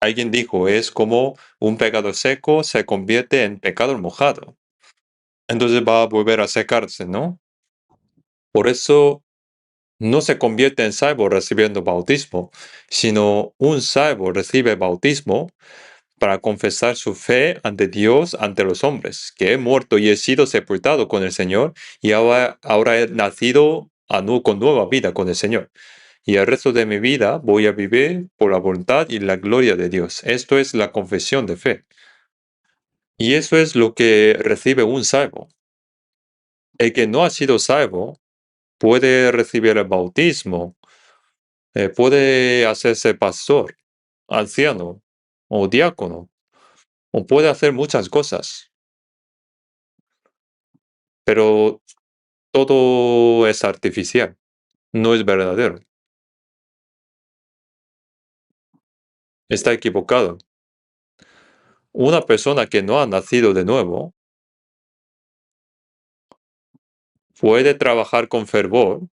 alguien dijo, es como un pecado seco se convierte en pecado mojado. Entonces va a volver a secarse, ¿no? Por eso no se convierte en salvo recibiendo bautismo, sino un salvo recibe bautismo para confesar su fe ante Dios, ante los hombres, que he muerto y he sido sepultado con el Señor y ahora he nacido con nueva vida con el Señor. Y el resto de mi vida voy a vivir por la voluntad y la gloria de Dios. Esto es la confesión de fe. Y eso es lo que recibe un salvo. El que no ha sido salvo puede recibir el bautismo, puede hacerse pastor, anciano o diácono, o puede hacer muchas cosas, pero todo es artificial. no es verdadero. Está equivocado. Una persona que no ha nacido de nuevo puede trabajar con fervor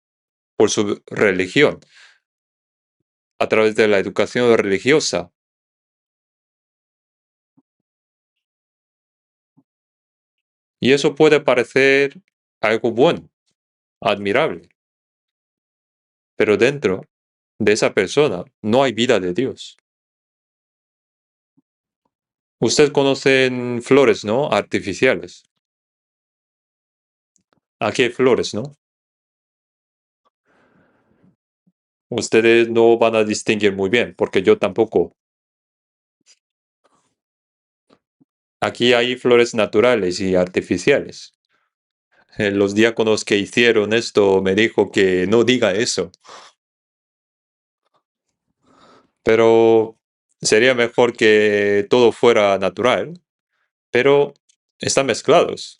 por su religión a través de la educación religiosa. Y eso puede parecer algo bueno, admirable, pero dentro de esa persona no hay vida de Dios. Usted conoce flores, ¿no? Artificiales. Aquí hay flores, ¿no? Ustedes no van a distinguir muy bien, porque yo tampoco. Aquí hay flores naturales y artificiales. Los diáconos que hicieron esto me dijo que no diga eso, pero sería mejor que todo fuera natural, pero están mezclados,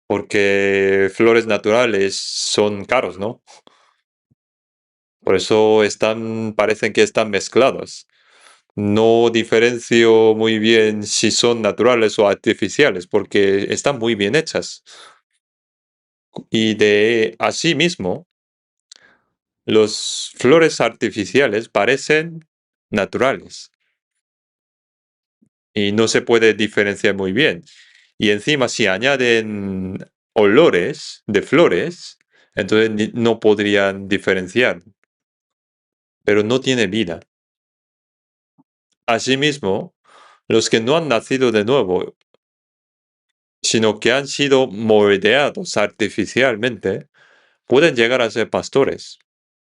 porque flores naturales son caros, ¿no? Por eso parecen que están mezclados. No diferencio muy bien si son naturales o artificiales, porque están muy bien hechas. Y de asimismo, los flores artificiales parecen naturales y no se puede diferenciar muy bien. Y encima, si añaden olores de flores, entonces no podrían diferenciar, pero no tiene vida. Asimismo, los que no han nacido de nuevo, sino que han sido moldeados artificialmente, pueden llegar a ser pastores,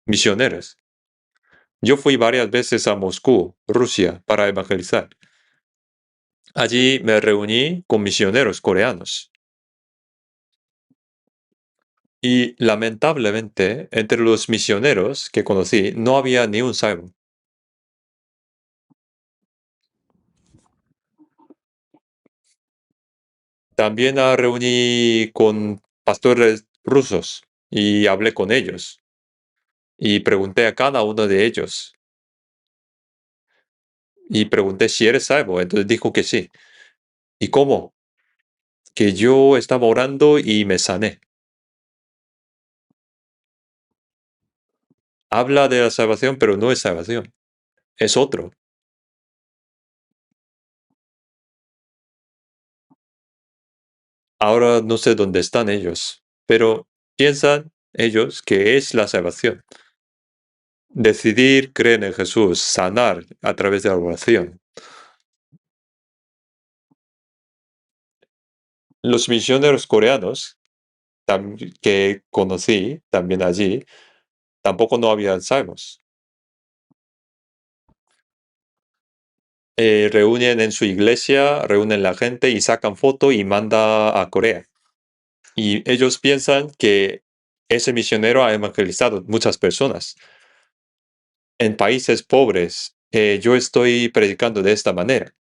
misioneros. Yo fui varias veces a Moscú, Rusia, para evangelizar. Allí me reuní con misioneros coreanos. Y lamentablemente, entre los misioneros que conocí, no había ni un salvo. También me reuní con pastores rusos y hablé con ellos. Y pregunté a cada uno de ellos. Y pregunté si eres salvo. Entonces dijo que sí. ¿Y cómo? Que yo estaba orando y me sané. Habla de la salvación, pero no es salvación. Es otro. Ahora no sé dónde están ellos, pero piensan ellos que es la salvación. Decidir creer en Jesús, sanar a través de la oración. Los misioneros coreanos que conocí también allí, tampoco no habían salvos. Reúnen en su iglesia, reúnen la gente y sacan foto y manda a Corea. Y ellos piensan que ese misionero ha evangelizado muchas personas. En países pobres, yo estoy predicando de esta manera.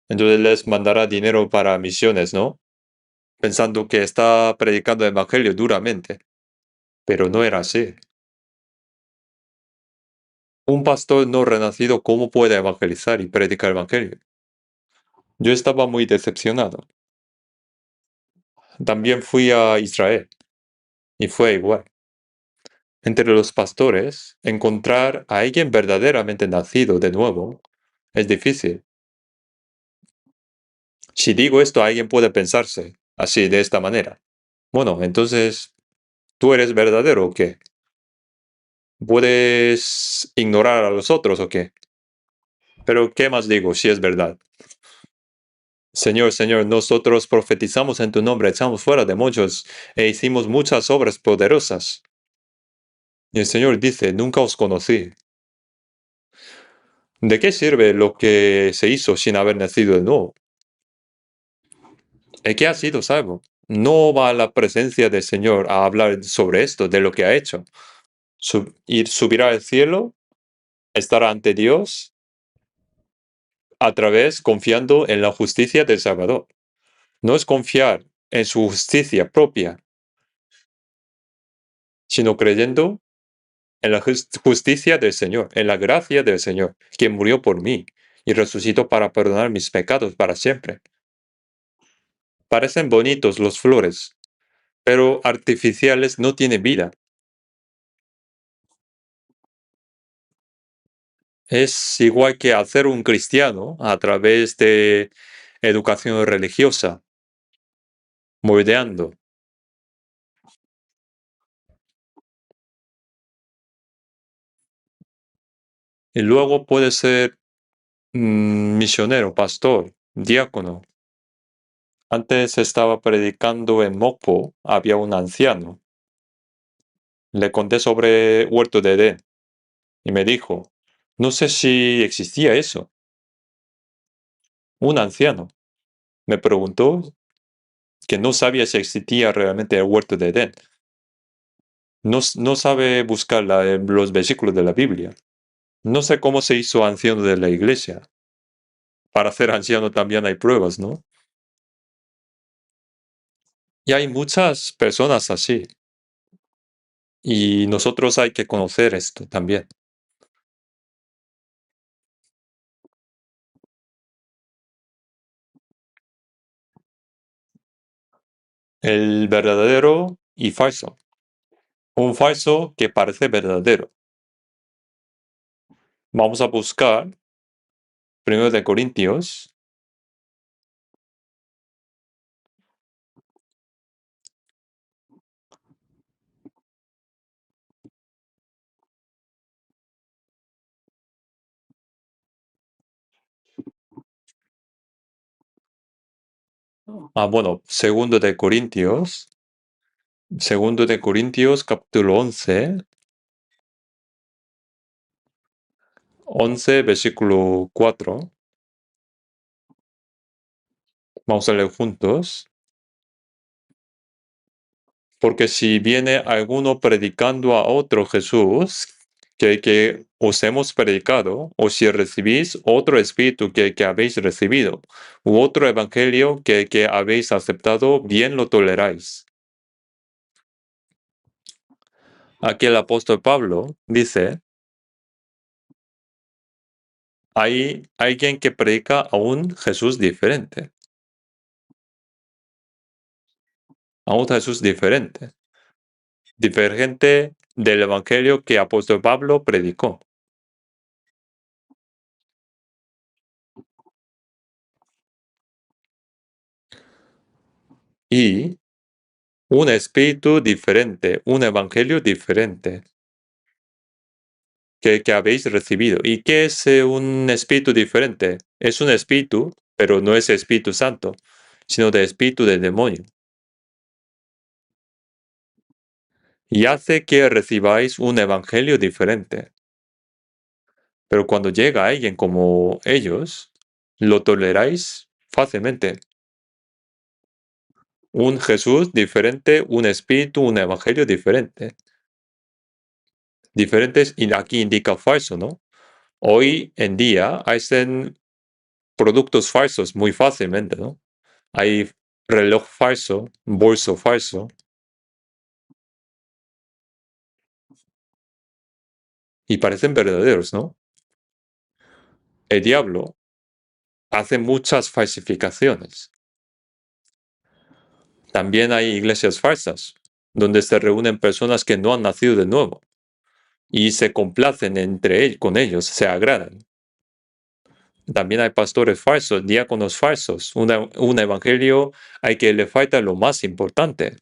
Entonces les mandará dinero para misiones, ¿no? Pensando que está predicando el evangelio duramente. Pero no era así. Un pastor no renacido, ¿cómo puede evangelizar y predicar el evangelio? Yo estaba muy decepcionado. También fui a Israel y fue igual. Entre los pastores, encontrar a alguien verdaderamente nacido de nuevo es difícil. Si digo esto, alguien puede pensarse así, de esta manera. Bueno, entonces, ¿tú eres verdadero o qué? ¿Puedes ignorar a los otros o qué? Pero ¿qué más digo si es verdad? Señor, Señor, nosotros profetizamos en tu nombre, echamos fuera demonios e hicimos muchas obras poderosas. Y el Señor dice, nunca os conocí. ¿De qué sirve lo que se hizo sin haber nacido de nuevo? El que ha sido salvo no va a la presencia del Señor a hablar sobre esto, de lo que ha hecho. Subirá al cielo, estará ante Dios a través confiando en la justicia del Salvador. No es confiar en su justicia propia, sino creyendo en la justicia del Señor, en la gracia del Señor, quien murió por mí y resucitó para perdonar mis pecados para siempre. Parecen bonitos los flores, pero artificiales no tienen vida. Es igual que hacer un cristiano a través de educación religiosa, moldeando. Y luego puede ser misionero, pastor, diácono. Antes estaba predicando en Mokpo, había un anciano. Le conté sobre Huerto de Edén y me dijo, no sé si existía eso. Un anciano me preguntó que no sabía si existía realmente el Huerto de Edén. No sabe buscar los versículos de la Biblia. No sé cómo se hizo anciano de la iglesia. Para ser anciano también hay pruebas, ¿no? Y hay muchas personas así. Y nosotros hay que conocer esto también. El verdadero y falso. Un falso que parece verdadero. Vamos a buscar 1 Corintios. Bueno, 2 de Corintios. 2 de Corintios, capítulo 11, versículo 4. Vamos a leer juntos. Porque si viene alguno predicando a otro Jesús que os hemos predicado, o si recibís otro espíritu que habéis recibido, u otro evangelio que habéis aceptado, bien lo toleráis. Aquí el apóstol Pablo dice, hay alguien que predica a un Jesús diferente, a un Jesús diferente, divergente del evangelio que apóstol Pablo predicó. Y un espíritu diferente, un evangelio diferente que habéis recibido. ¿Y qué es un espíritu diferente? Es un espíritu, pero no es Espíritu Santo, sino de espíritu de demonio. Y hace que recibáis un evangelio diferente. Pero cuando llega alguien como ellos, lo toleráis fácilmente. Un Jesús diferente, un espíritu, un evangelio diferente. Diferentes, y aquí indica falso, ¿no? Hoy en día hacen productos falsos muy fácilmente, ¿no? Hay reloj falso, bolso falso, y parecen verdaderos, ¿no? El diablo hace muchas falsificaciones. También hay iglesias falsas, donde se reúnen personas que no han nacido de nuevo y se complacen entre ellos, con ellos, se agradan. También hay pastores falsos, diáconos falsos, un evangelio al que le falta lo más importante.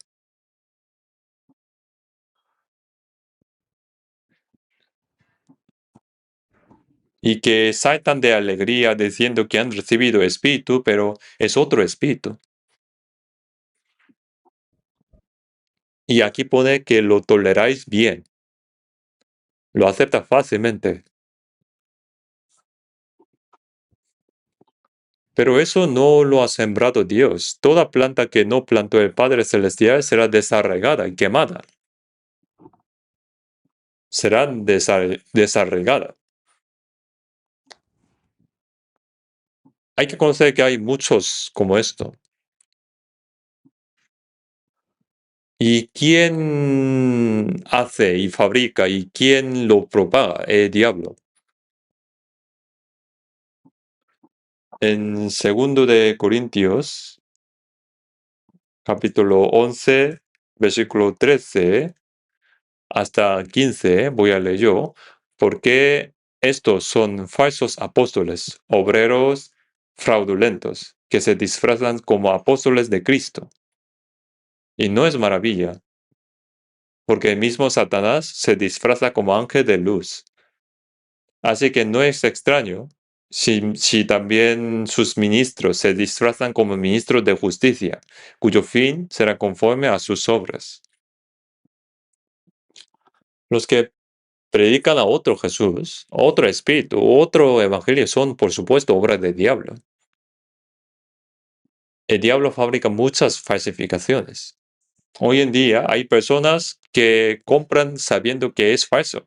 Y que saltan de alegría diciendo que han recibido espíritu, pero es otro espíritu. Y aquí pone que lo toleráis bien, lo acepta fácilmente. Pero eso no lo ha sembrado Dios. Toda planta que no plantó el Padre Celestial será desarraigada y quemada. Será desarraigada. Hay que conocer que hay muchos como esto. ¿Y quién hace y fabrica y quién lo propaga? El diablo. En segundo de Corintios, capítulo 11, versículo 13 hasta 15, voy a leer yo, porque estos son falsos apóstoles, obreros fraudulentos, que se disfrazan como apóstoles de Cristo. Y no es maravilla, porque el mismo Satanás se disfraza como ángel de luz. Así que no es extraño si también sus ministros se disfrazan como ministros de justicia, cuyo fin será conforme a sus obras. Los que predican a otro Jesús, otro espíritu, otro evangelio son, por supuesto, obras del diablo. El diablo fabrica muchas falsificaciones. Hoy en día hay personas que compran sabiendo que es falso.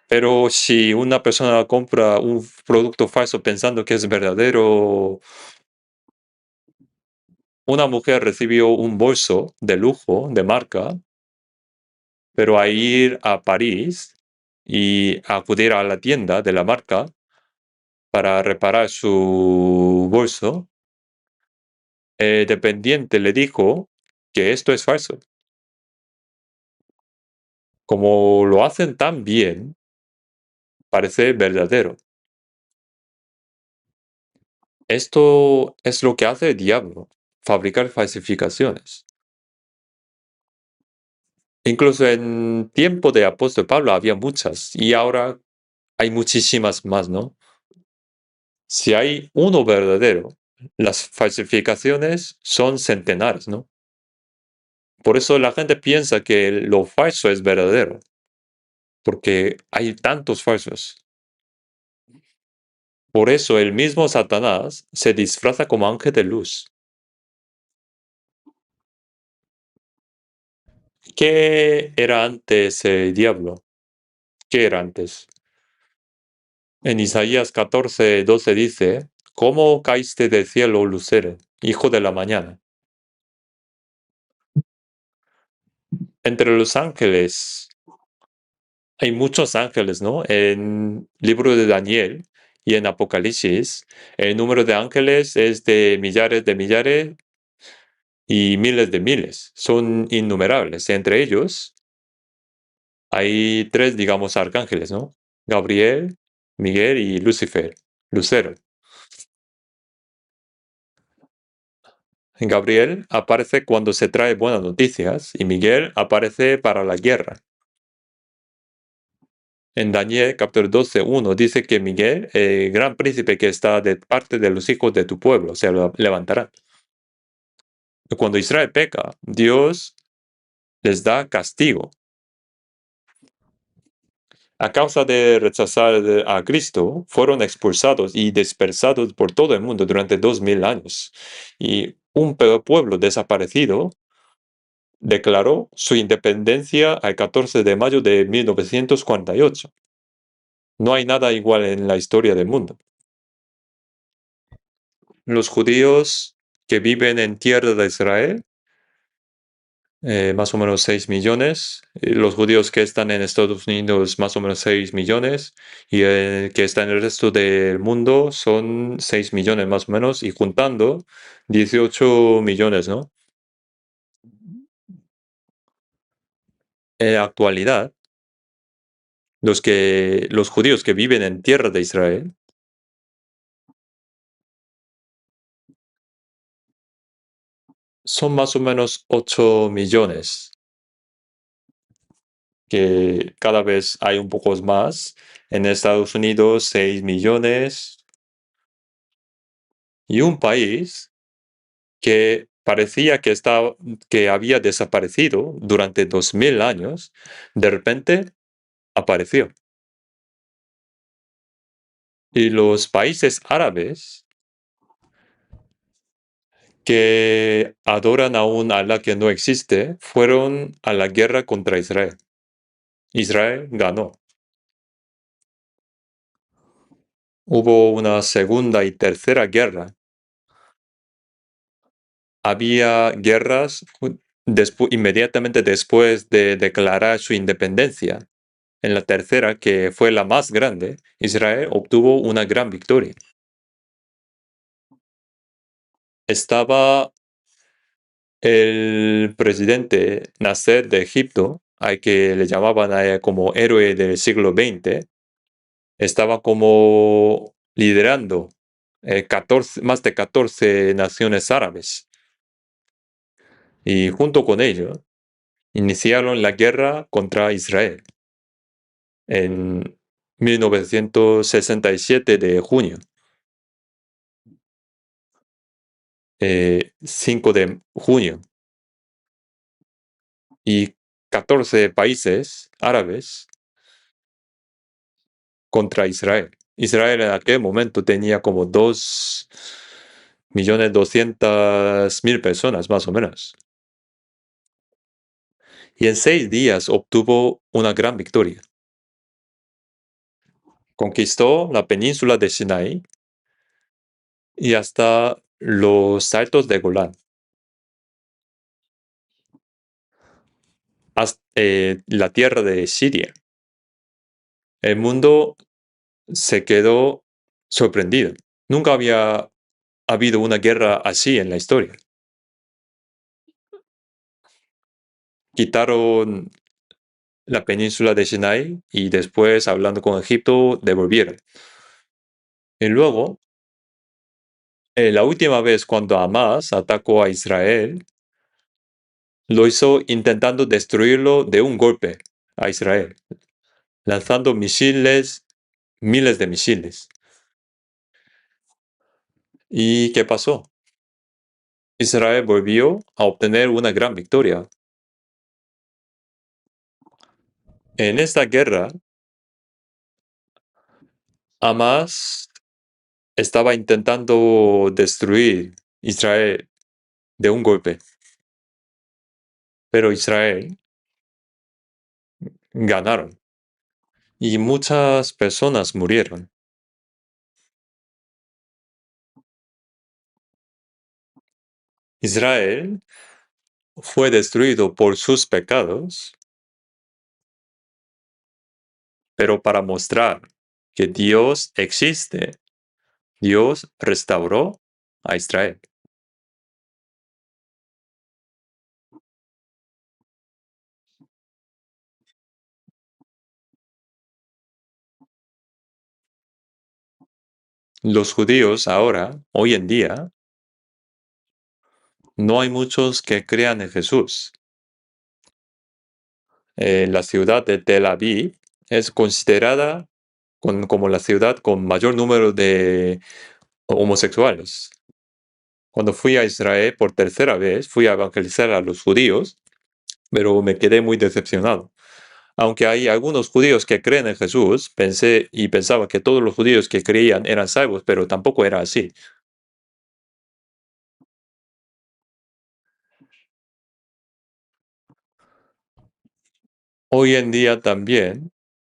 Pero si una persona compra un producto falso pensando que es verdadero, una mujer recibió un bolso de lujo, de marca, pero a ir a París y acudir a la tienda de la marca para reparar su bolso, el dependiente le dijo que esto es falso. Como lo hacen tan bien, parece verdadero. Esto es lo que hace el diablo, fabricar falsificaciones. Incluso en tiempo de apóstol Pablo había muchas y ahora hay muchísimas más, ¿no? Si hay uno verdadero, las falsificaciones son centenares, ¿no? Por eso la gente piensa que lo falso es verdadero, porque hay tantos falsos. Por eso el mismo Satanás se disfraza como ángel de luz. ¿Qué era antes el diablo? ¿Qué era antes? En Isaías 14:12 dice, ¿cómo caíste del cielo, lucero, hijo de la mañana? Entre los ángeles hay muchos ángeles, ¿no? En el libro de Daniel y en Apocalipsis, el número de ángeles es de millares y miles de miles. Son innumerables. Entre ellos hay tres, digamos, arcángeles, ¿no? Gabriel, Miguel y Lucifer, Lucero. Gabriel aparece cuando se trae buenas noticias y Miguel aparece para la guerra. En Daniel capítulo 12:1 dice que Miguel, el gran príncipe que está de parte de los hijos de tu pueblo, se levantará. Cuando Israel peca, Dios les da castigo. A causa de rechazar a Cristo, fueron expulsados y dispersados por todo el mundo durante 2000 años. Y un pueblo desaparecido declaró su independencia el 14 de mayo de 1948. No hay nada igual en la historia del mundo. Los judíos que viven en tierra de Israel, más o menos 6 millones. Los judíos que están en Estados Unidos, más o menos 6 millones. Y el que está en el resto del mundo son 6 millones más o menos. Y juntando 18 millones, ¿no? En la actualidad, los judíos que viven en tierra de Israel son más o menos 8 millones, que cada vez hay un poco más. En Estados Unidos, 6 millones. Y un país que parecía que había desaparecido durante 2000 años, de repente apareció. Y los países árabes que adoran a un Alá que no existe fueron a la guerra contra Israel. Israel ganó. Hubo una segunda y tercera guerra había guerras inmediatamente después de declarar su independencia. En la tercera, que fue la más grande, Israel obtuvo una gran victoria. Estaba el presidente Nasser de Egipto, al que le llamaban como héroe del siglo XX, estaba como liderando 14, más de 14 naciones árabes. Y junto con ellos iniciaron la guerra contra Israel en 1967 de junio, 5 de junio, y 14 países árabes contra Israel. Israel en aquel momento tenía como 2.200.000 personas, más o menos. Y en 6 días obtuvo una gran victoria. Conquistó la península de Sinai y hasta los altos de Golán. Hasta, la tierra de Siria. El mundo se quedó sorprendido. Nunca había habido una guerra así en la historia. Quitaron la península de Sinai y después, hablando con Egipto, devolvieron. Y luego, la última vez cuando Hamas atacó a Israel, lo hizo intentando destruirlo de un golpe a Israel, lanzando misiles, miles de misiles. ¿Y qué pasó? Israel volvió a obtener una gran victoria. En esta guerra, Hamas estaba intentando destruir Israel de un golpe, pero Israel ganaron y muchas personas murieron. Israel fue destruido por sus pecados, pero para mostrar que Dios existe, Dios restauró a Israel. Los judíos ahora, hoy en día, no hay muchos que crean en Jesús. La ciudad de Tel Aviv es considerada como la ciudad con mayor número de homosexuales. Cuando fui a Israel por tercera vez, fui a evangelizar a los judíos, pero me quedé muy decepcionado. Aunque hay algunos judíos que creen en Jesús, pensé y pensaba que todos los judíos que creían eran salvos, pero tampoco era así. Hoy en día también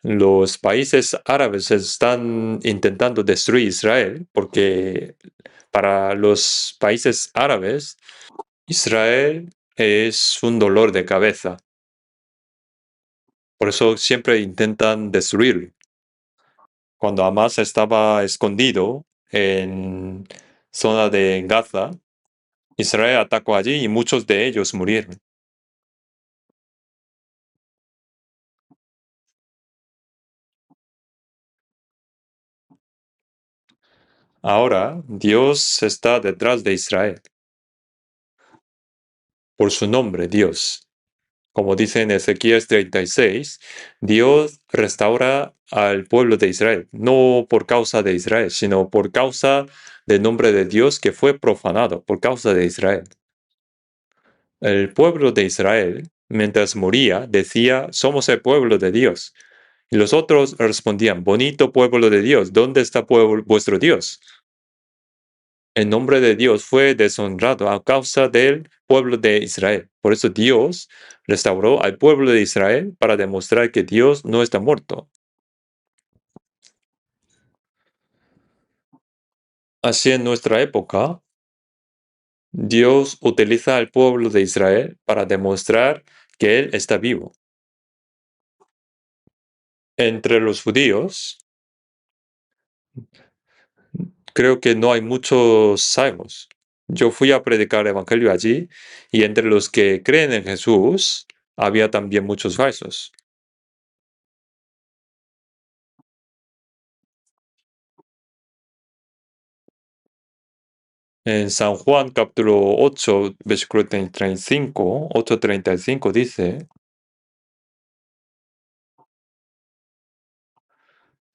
los países árabes están intentando destruir Israel porque para los países árabes Israel es un dolor de cabeza. Por eso siempre intentan destruirlo. Cuando Hamas estaba escondido en zona de Gaza, Israel atacó allí y muchos de ellos murieron. Ahora Dios está detrás de Israel por su nombre, Dios. Como dice en Ezequiel 36, Dios restaura al pueblo de Israel, no por causa de Israel, sino por causa del nombre de Dios que fue profanado, por causa de Israel. El pueblo de Israel, mientras moría, decía, somos el pueblo de Dios. Y los otros respondían, bonito pueblo de Dios, ¿dónde está vuestro Dios? El nombre de Dios fue deshonrado a causa del pueblo de Israel. Por eso Dios restauró al pueblo de Israel para demostrar que Dios no está muerto. Así en nuestra época, Dios utiliza al pueblo de Israel para demostrar que Él está vivo. Entre los judíos, creo que no hay muchos salvos. Yo fui a predicar el evangelio allí y entre los que creen en Jesús había también muchos falsos. En San Juan capítulo 8, versículo 35, 8:35 dice,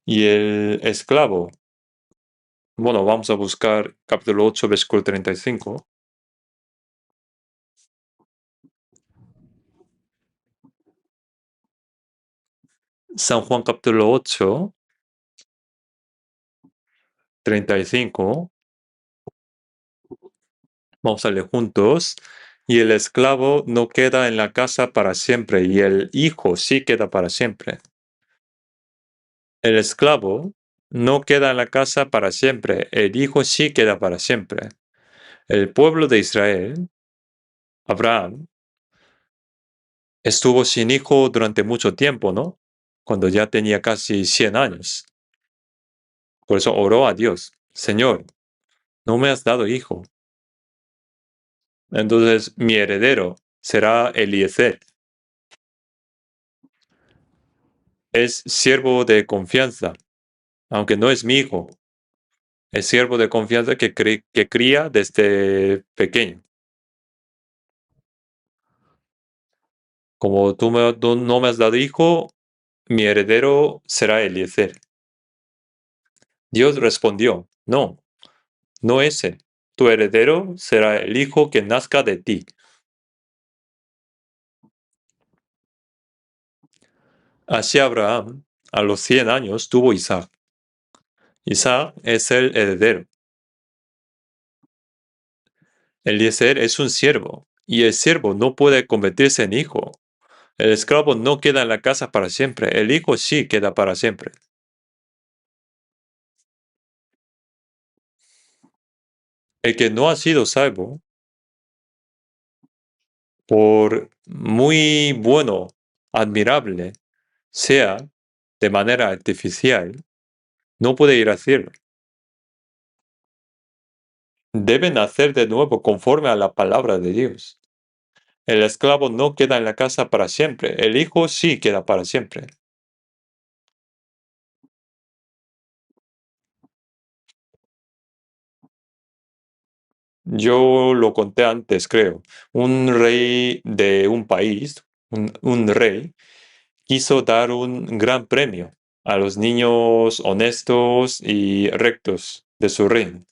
y el esclavo, bueno, vamos a buscar capítulo 8, versículo 35. San Juan capítulo 8, 35. Vamos a leer juntos. Y el esclavo no queda en la casa para siempre, y el hijo sí queda para siempre. El esclavo no queda en la casa para siempre, el hijo sí queda para siempre. El pueblo de Israel, Abraham, estuvo sin hijo durante mucho tiempo, ¿no? Cuando ya tenía casi 100 años. Por eso oró a Dios, Señor, no me has dado hijo. Entonces mi heredero será Eliezer. Es siervo de confianza, aunque no es mi hijo. Es siervo de confianza que cría desde pequeño. Como tú no me has dado hijo, mi heredero será Eliezer. Dios respondió, no, no ese. Tu heredero será el hijo que nazca de ti. Así Abraham, a los 100 años, tuvo Isaac. Isaac es el heredero. Eliezer es un siervo, y el siervo no puede convertirse en hijo. El esclavo no queda en la casa para siempre, el hijo sí queda para siempre. El que no ha sido salvo, por muy bueno, admirable, sea de manera artificial, no puede ir al cielo. Debe nacer de nuevo conforme a la palabra de Dios. El esclavo no queda en la casa para siempre, el hijo sí queda para siempre. Yo lo conté antes, creo. Un rey de un país, un rey, quiso dar un gran premio a los niños honestos y rectos de su reino.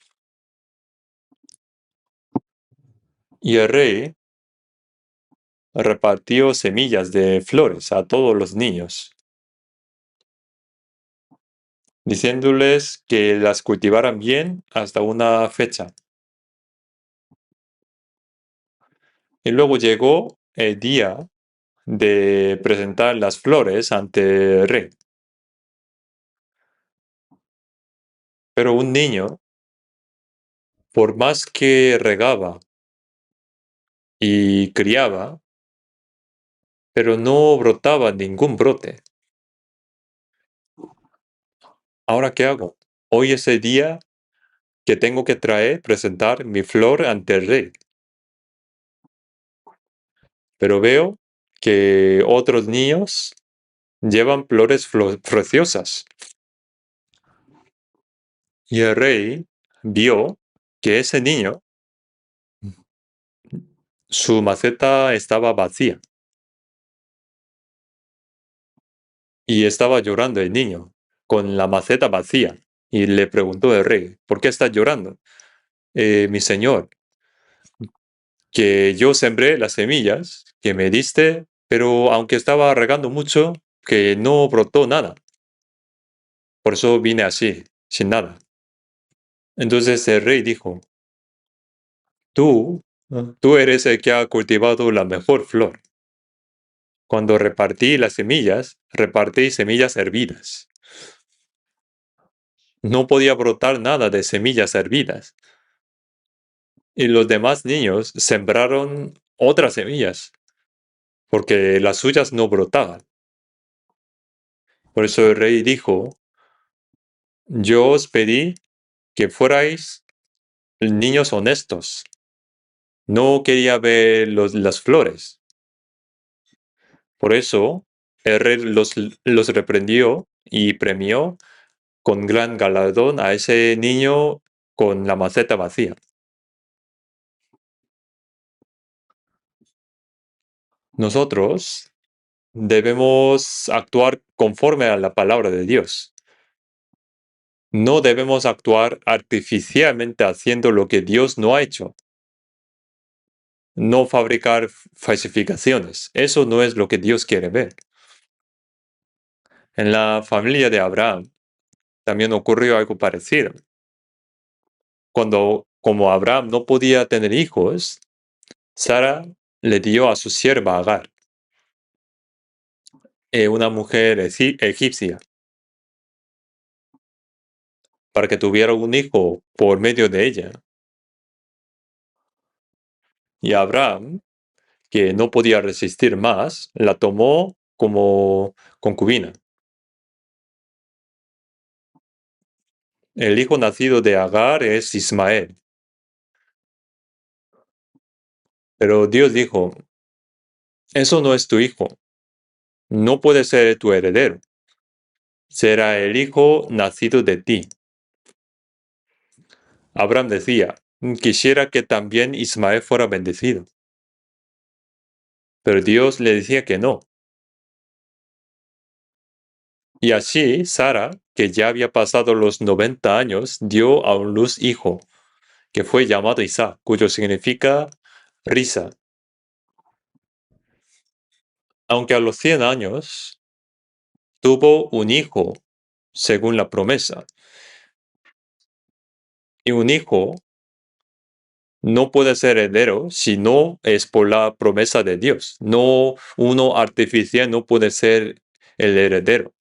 Y el rey repartió semillas de flores a todos los niños, diciéndoles que las cultivaran bien hasta una fecha. Y luego llegó el día de presentar las flores ante el rey. Pero un niño, por más que regaba y criaba, pero no brotaba ningún brote. ¿Ahora qué hago? Hoy es el día que tengo que presentar mi flor ante el rey. Pero veo que otros niños llevan flores preciosas. Y el rey vio que ese niño, su maceta estaba vacía. Y estaba llorando el niño, con la maceta vacía. Y le preguntó el rey, ¿por qué estás llorando? Mi señor, que yo sembré las semillas que me diste, pero aunque estaba regando mucho, que no brotó nada. Por eso vine así, sin nada. Entonces el rey dijo, tú, tú eres el que ha cultivado la mejor flor. Cuando repartí las semillas, repartí semillas hervidas. No podía brotar nada de semillas hervidas. Y los demás niños sembraron otras semillas, porque las suyas no brotaban. Por eso el rey dijo, yo os pedí que fuerais niños honestos. No quería ver las flores. Por eso el rey los reprendió y premió con gran galardón a ese niño con la maceta vacía. Nosotros debemos actuar conforme a la palabra de Dios. No debemos actuar artificialmente haciendo lo que Dios no ha hecho. No fabricar falsificaciones. Eso no es lo que Dios quiere ver. En la familia de Abraham también ocurrió algo parecido. Como Abraham no podía tener hijos, Sara le dio a su sierva Agar, una mujer egipcia, para que tuviera un hijo por medio de ella. Y Abraham, que no podía resistir más, la tomó como concubina. El hijo nacido de Agar es Ismael. Pero Dios dijo, eso no es tu hijo, no puede ser tu heredero, será el hijo nacido de ti. Abraham decía, quisiera que también Ismael fuera bendecido. Pero Dios le decía que no. Y así Sara, que ya había pasado los 90 años, dio a luz hijo, que fue llamado Isaac, cuyo significa risa. Aunque a los 100 años tuvo un hijo, según la promesa. Y un hijo no puede ser heredero si no es por la promesa de Dios. No, uno artificial no puede ser el heredero.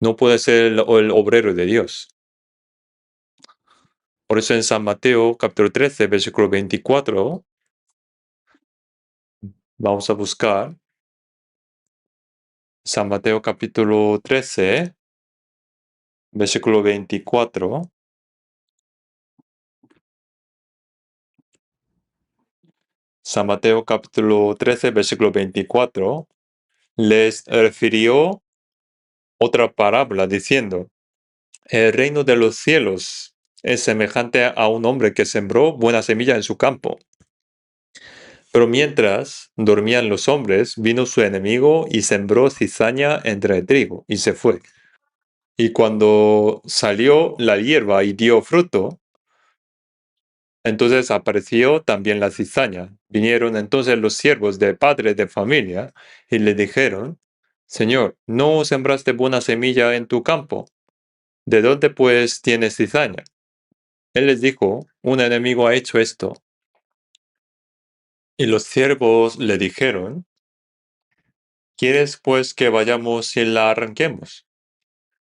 No puede ser el obrero de Dios. Por eso en San Mateo capítulo 13, versículo 24, vamos a buscar San Mateo capítulo 13, versículo 24. San Mateo capítulo 13, versículo 24, les refirió otra parábola diciendo, el reino de los cielos es semejante a un hombre que sembró buena semilla en su campo. Pero mientras dormían los hombres, vino su enemigo y sembró cizaña entre el trigo y se fue. Y cuando salió la hierba y dio fruto, entonces apareció también la cizaña. Vinieron entonces los siervos del padre de familia y le dijeron, Señor, ¿no sembraste buena semilla en tu campo? ¿De dónde pues tienes cizaña? Él les dijo, un enemigo ha hecho esto. Y los siervos le dijeron, ¿quieres pues que vayamos y la arranquemos?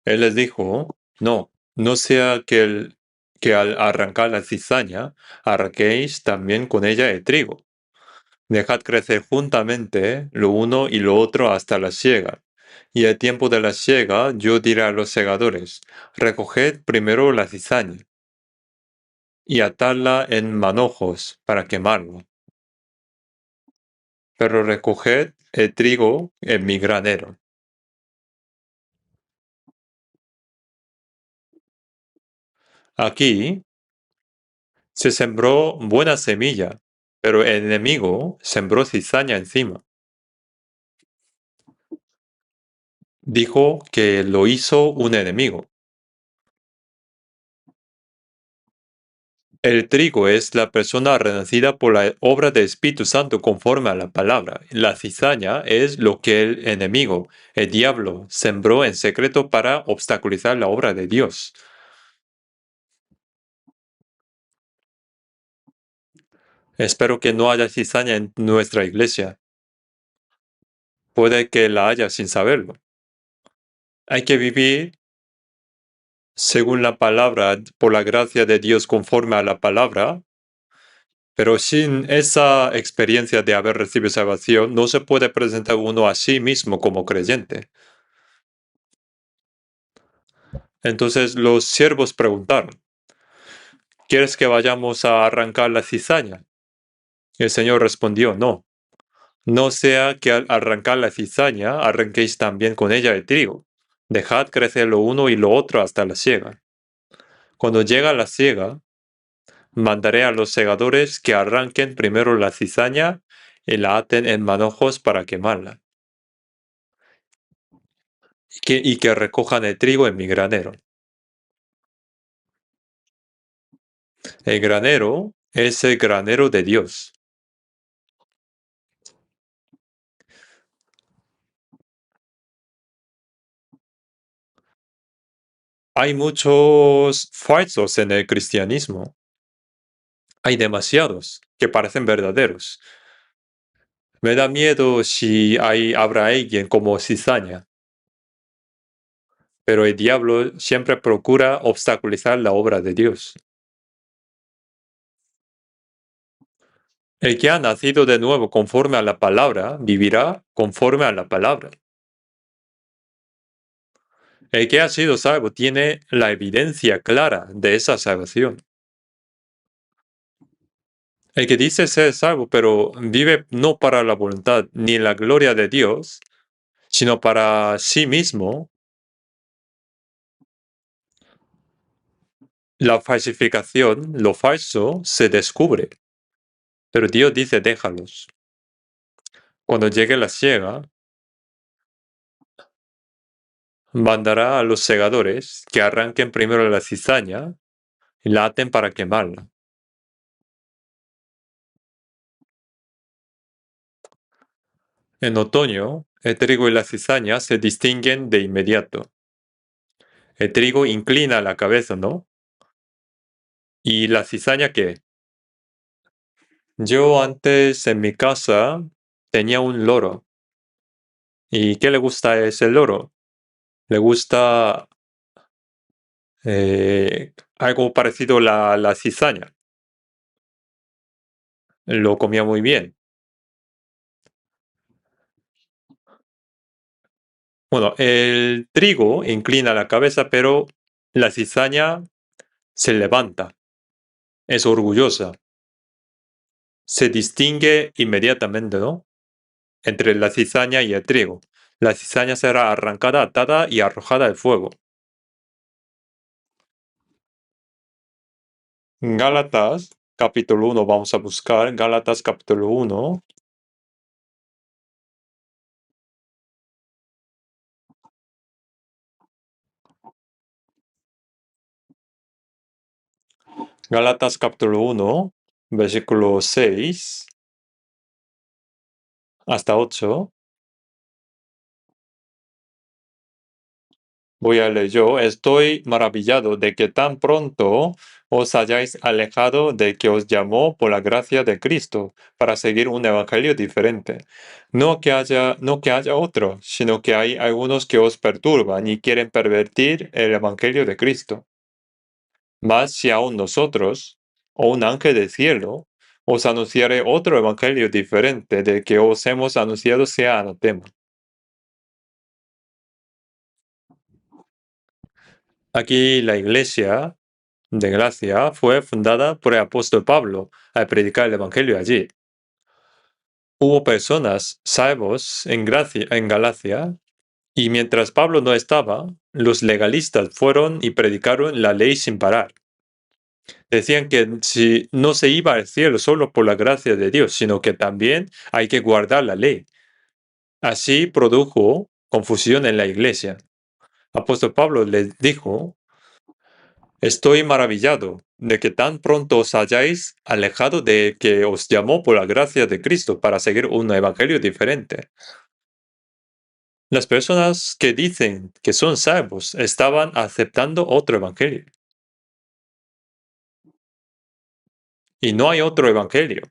Él les dijo, no, no sea que al arrancar la cizaña, arranquéis también con ella el trigo. Dejad crecer juntamente lo uno y lo otro hasta la siega. Y al tiempo de la siega, yo diré a los segadores, recoged primero la cizaña y atadla en manojos para quemarlo. Pero recoged el trigo en mi granero. Aquí se sembró buena semilla, pero el enemigo sembró cizaña encima. Dijo que lo hizo un enemigo. El trigo es la persona renacida por la obra del Espíritu Santo conforme a la palabra. La cizaña es lo que el enemigo, el diablo, sembró en secreto para obstaculizar la obra de Dios. Espero que no haya cizaña en nuestra iglesia. Puede que la haya sin saberlo. Hay que vivir según la palabra, por la gracia de Dios conforme a la palabra, pero sin esa experiencia de haber recibido salvación, no se puede presentar uno a sí mismo como creyente. Entonces los siervos preguntaron, ¿quieres que vayamos a arrancar la cizaña? Y el Señor respondió, no, no sea que al arrancar la cizaña arranquéis también con ella el trigo. Dejad crecer lo uno y lo otro hasta la siega. Cuando llega la siega, mandaré a los segadores que arranquen primero la cizaña y la aten en manojos para quemarla, y que recojan el trigo en mi granero. El granero es el granero de Dios. Hay muchos falsos en el cristianismo. Hay demasiados que parecen verdaderos. Me da miedo si habrá alguien como cizaña, pero el diablo siempre procura obstaculizar la obra de Dios. El que ha nacido de nuevo conforme a la palabra, vivirá conforme a la palabra. El que ha sido salvo tiene la evidencia clara de esa salvación. El que dice ser salvo, pero vive no para la voluntad ni la gloria de Dios, sino para sí mismo, la falsificación, lo falso, se descubre. Pero Dios dice, déjalos. Cuando llegue la siega, mandará a los segadores que arranquen primero la cizaña y la aten para quemarla. En otoño, el trigo y la cizaña se distinguen de inmediato. El trigo inclina la cabeza, ¿no? ¿Y la cizaña qué? Yo antes en mi casa tenía un loro. ¿Y qué le gusta a ese loro? Le gusta algo parecido a la cizaña. Lo comía muy bien. Bueno, el trigo inclina la cabeza, pero la cizaña se levanta, es orgullosa, se distingue inmediatamente, ¿no? Entre la cizaña y el trigo. La cizaña será arrancada, atada y arrojada al fuego. Gálatas, capítulo 1, vamos a buscar Gálatas, capítulo 1. Gálatas, capítulo 1, versículo 6 hasta 8. Voy a leer yo. Estoy maravillado de que tan pronto os hayáis alejado del que os llamó por la gracia de Cristo para seguir un evangelio diferente. No que haya otro, sino que hay algunos que os perturban y quieren pervertir el evangelio de Cristo. Mas si aún nosotros, o un ángel del cielo, os anunciare otro evangelio diferente del que os hemos anunciado, sea anatema. Aquí la iglesia de Gracia fue fundada por el apóstol Pablo al predicar el evangelio allí. Hubo personas salvos en Galacia, y mientras Pablo no estaba, los legalistas fueron y predicaron la ley sin parar. Decían que si no se iba al cielo solo por la gracia de Dios, sino que también hay que guardar la ley. Así produjo confusión en la iglesia. Apóstol Pablo les dijo: estoy maravillado de que tan pronto os hayáis alejado de que os llamó por la gracia de Cristo para seguir un evangelio diferente. Las personas que dicen que son salvos estaban aceptando otro evangelio. Y no hay otro evangelio.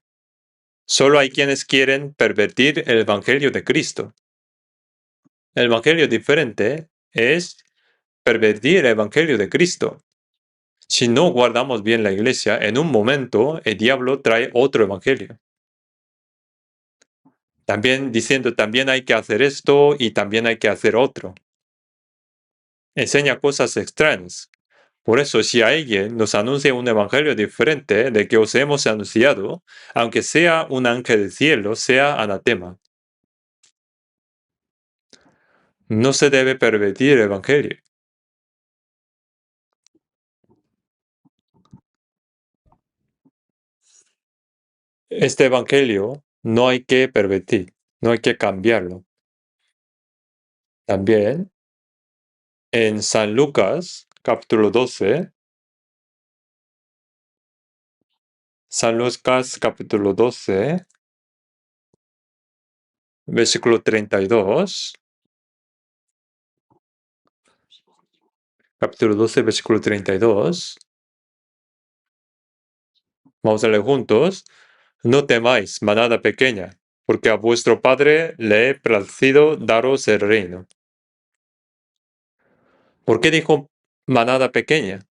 Solo hay quienes quieren pervertir el evangelio de Cristo. El evangelio diferente es pervertir el Evangelio de Cristo. Si no guardamos bien la iglesia, en un momento el diablo trae otro evangelio. También diciendo, también hay que hacer esto y también hay que hacer otro. Enseña cosas extrañas. Por eso, si alguien nos anuncia un evangelio diferente del que os hemos anunciado, aunque sea un ángel del cielo, sea anatema. No se debe pervertir el evangelio. Este evangelio no hay que pervertir, no hay que cambiarlo. También en San Lucas, capítulo 12, San Lucas, capítulo 12, versículo 32, capítulo 12, versículo 32, vamos a leer juntos. No temáis, manada pequeña, porque a vuestro Padre le he placido daros el reino. ¿Por qué dijo manada pequeña?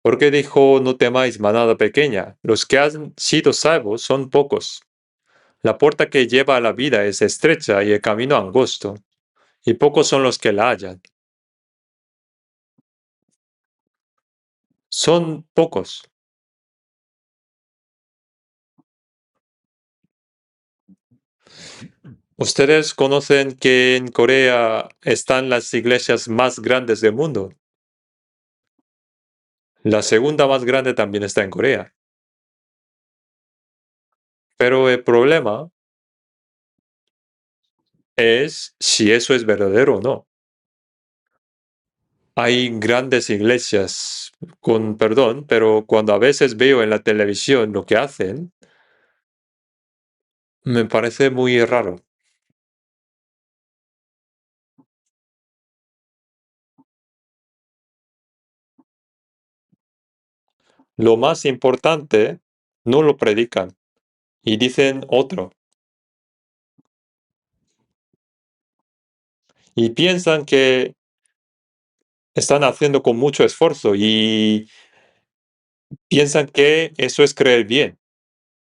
¿Por qué dijo no temáis, manada pequeña? Los que han sido salvos son pocos. La puerta que lleva a la vida es estrecha y el camino angosto, y pocos son los que la hallan. Son pocos. ¿Ustedes conocen que en Corea están las iglesias más grandes del mundo? La segunda más grande también está en Corea. Pero el problema es si eso es verdadero o no. Hay grandes iglesias, con perdón, pero cuando a veces veo en la televisión lo que hacen, me parece muy raro. Lo más importante no lo predican y dicen otro. Y piensan que están haciendo con mucho esfuerzo y piensan que eso es creer bien.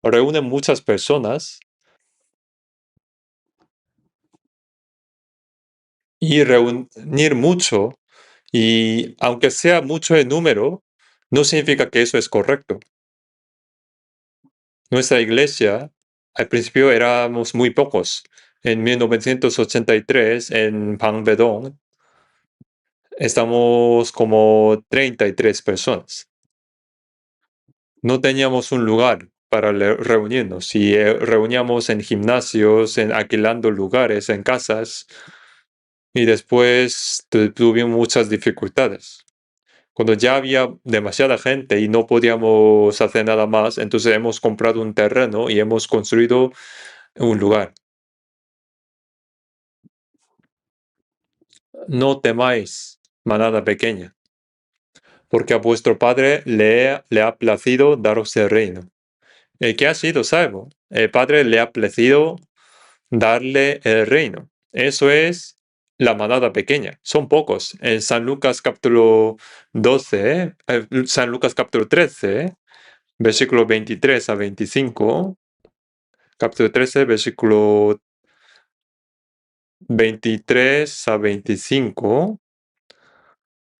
Reúnen muchas personas y reunir mucho, y aunque sea mucho en número, no significa que eso es correcto. Nuestra iglesia, al principio éramos muy pocos. En 1983, en Pangbedong, estamos como 33 personas. No teníamos un lugar para reunirnos y reuníamos en gimnasios, en alquilando lugares, en casas, y después tuvimos muchas dificultades. Cuando ya había demasiada gente y no podíamos hacer nada más, entonces hemos comprado un terreno y hemos construido un lugar. No temáis, manada pequeña, porque a vuestro Padre le ha placido daros el reino. El que ha sido salvo, el Padre le ha placido darle el reino. Eso es la manada pequeña. Son pocos. En San Lucas capítulo 12, San Lucas capítulo 13, versículo 23 a 25, capítulo 13, versículo 23 a 25.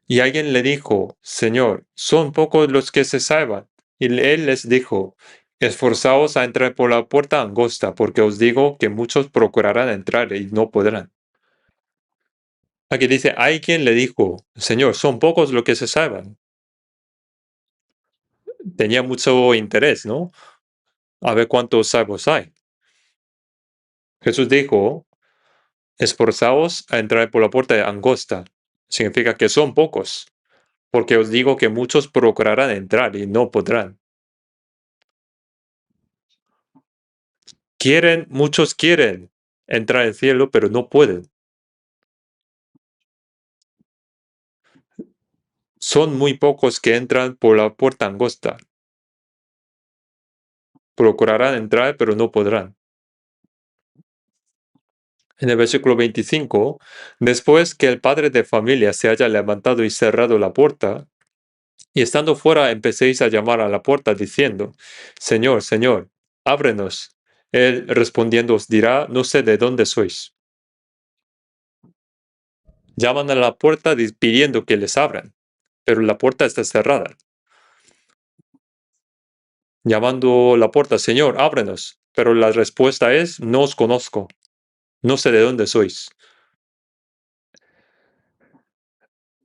Y alguien le dijo, Señor, son pocos los que se salvan. Y él les dijo, esforzaos a entrar por la puerta angosta, porque os digo que muchos procurarán entrar y no podrán. Aquí dice, hay quien le dijo, Señor, son pocos los que se salvan. Tenía mucho interés, ¿no? A ver cuántos salvos hay. Jesús dijo, esforzaos a entrar por la puerta angosta. Significa que son pocos, porque os digo que muchos procurarán entrar y no podrán. Muchos quieren entrar al cielo, pero no pueden. Son muy pocos que entran por la puerta angosta. Procurarán entrar, pero no podrán. En el versículo 25, después que el padre de familia se haya levantado y cerrado la puerta, y estando fuera empecéis a llamar a la puerta diciendo, Señor, Señor, ábrenos. Él respondiendo os dirá, no sé de dónde sois. Llaman a la puerta pidiendo que les abran, pero la puerta está cerrada. Llamando a la puerta, Señor, ábrenos, pero la respuesta es, no os conozco, no sé de dónde sois.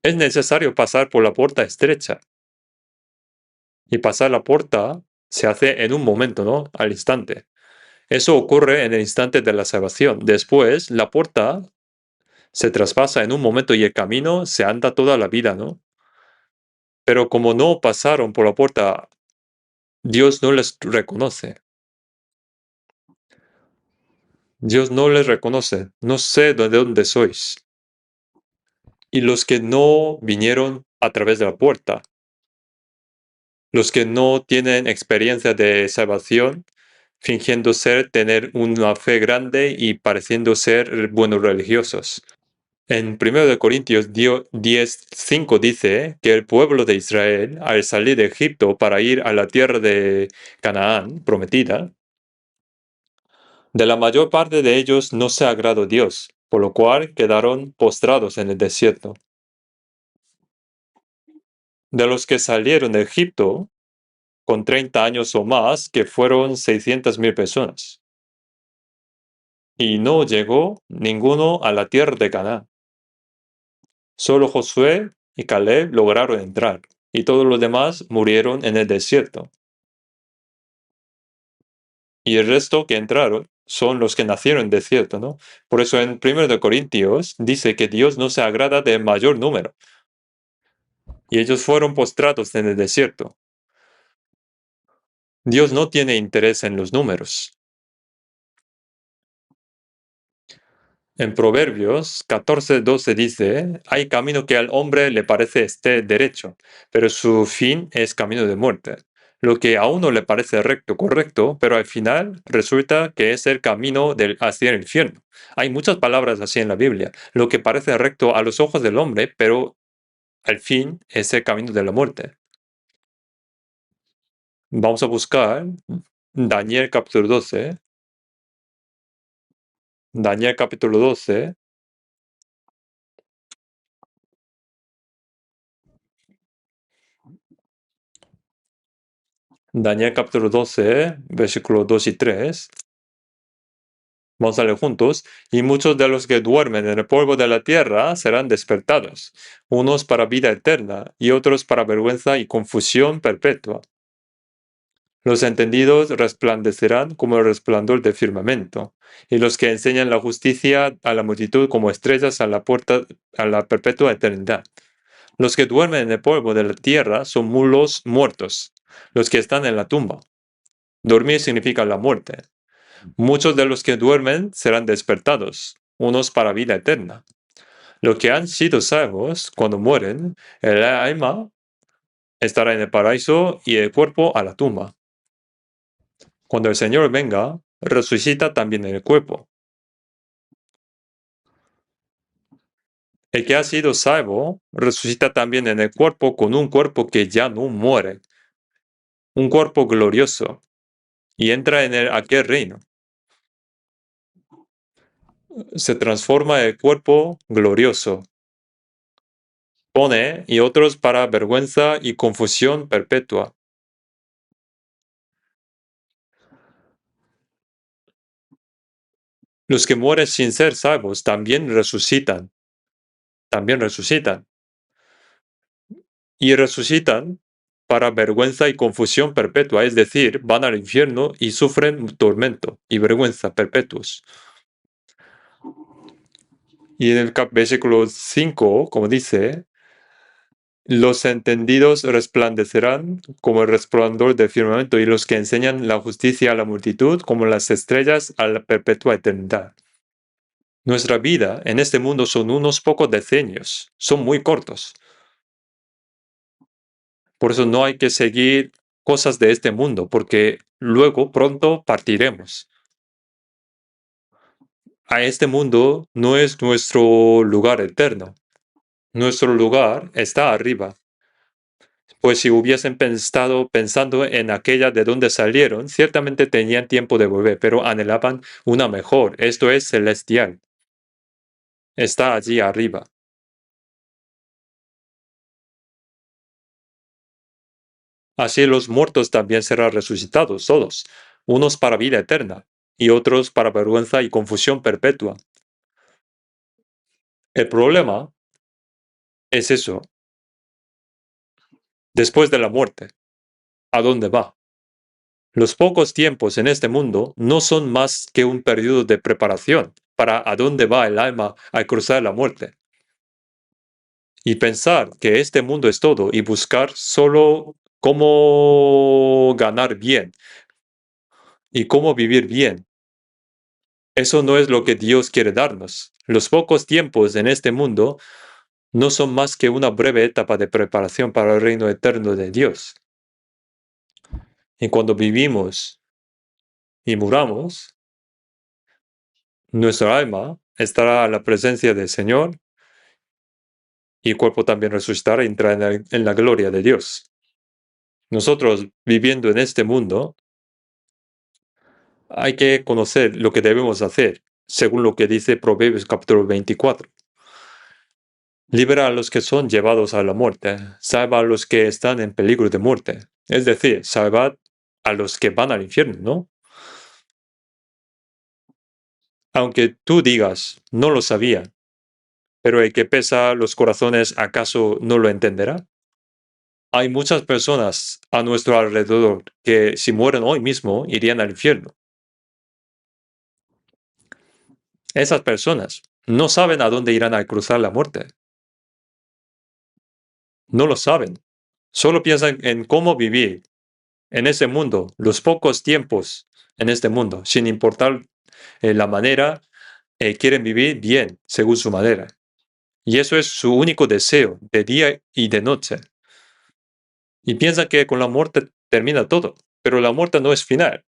Es necesario pasar por la puerta estrecha. Y pasar la puerta se hace en un momento, ¿no? Al instante. Eso ocurre en el instante de la salvación. Después, la puerta se traspasa en un momento y el camino se anda toda la vida, ¿no? Pero como no pasaron por la puerta, Dios no les reconoce. Dios no les reconoce. No sé de dónde sois. Y los que no vinieron a través de la puerta, los que no tienen experiencia de salvación, fingiendo tener una fe grande y pareciendo ser buenos religiosos. En 1 Corintios 10:5 dice que el pueblo de Israel, al salir de Egipto para ir a la tierra de Canaán prometida, de la mayor parte de ellos no se agradó Dios, por lo cual quedaron postrados en el desierto. De los que salieron de Egipto, con 30 años o más, que fueron 600,000 personas. Y no llegó ninguno a la tierra de Canaán. Solo Josué y Caleb lograron entrar, y todos los demás murieron en el desierto. Y el resto que entraron son los que nacieron en desierto, ¿no? Por eso en 1 Corintios dice que Dios no se agrada de mayor número. Y ellos fueron postrados en el desierto. Dios no tiene interés en los números. En Proverbios 14:12 dice, hay camino que al hombre le parece esté derecho, pero su fin es camino de muerte. Lo que a uno le parece recto, correcto, pero al final resulta que es el camino hacia el infierno. Hay muchas palabras así en la Biblia. Lo que parece recto a los ojos del hombre, pero al fin es el camino de la muerte. Vamos a buscar Daniel capítulo 12. Daniel capítulo 12. Daniel capítulo 12, versículos 2 y 3. Vamos a leer juntos. Y muchos de los que duermen en el polvo de la tierra serán despertados, unos para vida eterna y otros para vergüenza y confusión perpetua. Los entendidos resplandecerán como el resplandor del firmamento, y los que enseñan la justicia a la multitud como estrellas a la puerta a la perpetua eternidad. Los que duermen en el polvo de la tierra son mulos muertos, los que están en la tumba. Dormir significa la muerte. Muchos de los que duermen serán despertados, unos para vida eterna. Los que han sido salvos, cuando mueren, el alma estará en el paraíso y el cuerpo a la tumba. Cuando el Señor venga, resucita también el cuerpo. El que ha sido salvo, resucita también en el cuerpo con un cuerpo que ya no muere, un cuerpo glorioso, y entra en aquel reino. Se transforma el cuerpo glorioso. Pone y otros para vergüenza y confusión perpetua. Los que mueren sin ser salvos también resucitan. También resucitan. Y resucitan para vergüenza y confusión perpetua, es decir, van al infierno y sufren tormento y vergüenza perpetuos. Y en el versículo 5, como dice, los entendidos resplandecerán como el resplandor del firmamento y los que enseñan la justicia a la multitud como las estrellas a la perpetua eternidad. Nuestra vida en este mundo son unos pocos decenios, son muy cortos. Por eso no hay que seguir cosas de este mundo, porque luego pronto partiremos. a este mundo no es nuestro lugar eterno. Nuestro lugar está arriba. Pues si hubiesen pensando en aquella de donde salieron, ciertamente tenían tiempo de volver, pero anhelaban una mejor, esto es celestial. Está allí arriba. Así los muertos también serán resucitados todos, unos para vida eterna y otros para vergüenza y confusión perpetua. El problema es eso, después de la muerte, ¿a dónde va? Los pocos tiempos en este mundo no son más que un periodo de preparación para a dónde va el alma al cruzar la muerte. Y pensar que este mundo es todo y buscar solo cómo ganar bien y cómo vivir bien. Eso no es lo que Dios quiere darnos. Los pocos tiempos en este mundo no son más que una breve etapa de preparación para el reino eterno de Dios. Y cuando vivimos y muramos, nuestra alma estará a la presencia del Señor y el cuerpo también resucitará y entrará en la gloria de Dios. Nosotros viviendo en este mundo, hay que conocer lo que debemos hacer, según lo que dice Proverbios capítulo 24. Libera a los que son llevados a la muerte, salva a los que están en peligro de muerte. Es decir, salvad a los que van al infierno, ¿no? Aunque tú digas, no lo sabía, pero el que pesa los corazones, ¿acaso no lo entenderá? Hay muchas personas a nuestro alrededor que si mueren hoy mismo irían al infierno. Esas personas no saben a dónde irán al cruzar la muerte. No lo saben. Solo piensan en cómo vivir en ese mundo, los pocos tiempos en este mundo, sin importar la manera, quieren vivir bien, según su manera. Y eso es su único deseo, de día y de noche. Y piensan que con la muerte termina todo, pero la muerte no es final.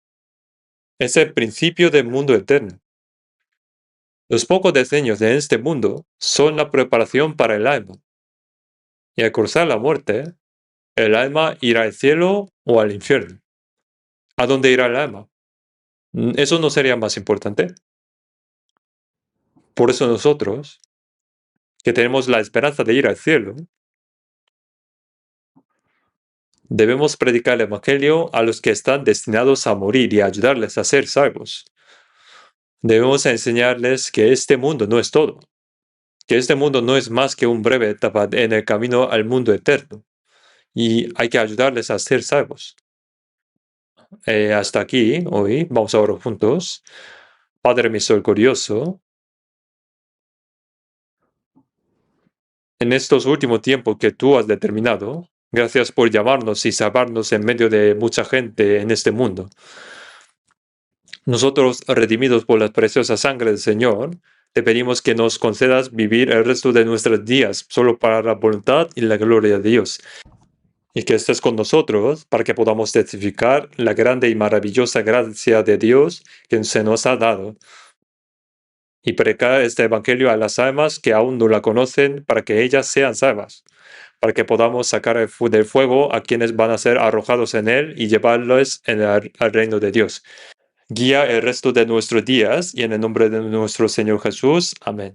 Es el principio del mundo eterno. Los pocos decenios de este mundo son la preparación para el alma. Y al cruzar la muerte, el alma irá al cielo o al infierno. ¿A dónde irá el alma? ¿Eso no sería más importante? Por eso nosotros, que tenemos la esperanza de ir al cielo, debemos predicar el Evangelio a los que están destinados a morir y ayudarles a ser salvos. Debemos enseñarles que este mundo no es todo, que este mundo no es más que una breve etapa en el camino al mundo eterno, y hay que ayudarles a ser salvos. Hasta aquí, hoy, vamos a orar juntos. Padre misericordioso, en estos últimos tiempos que tú has determinado, gracias por llamarnos y salvarnos en medio de mucha gente en este mundo. Nosotros, redimidos por la preciosa sangre del Señor, te pedimos que nos concedas vivir el resto de nuestros días solo para la voluntad y la gloria de Dios. Y que estés con nosotros para que podamos testificar la grande y maravillosa gracia de Dios que se nos ha dado. Y predicar este evangelio a las almas que aún no la conocen para que ellas sean salvas, para que podamos sacar del fuego a quienes van a ser arrojados en él y llevarlos al reino de Dios. Guía el resto de nuestros días y en el nombre de nuestro Señor Jesús. Amén.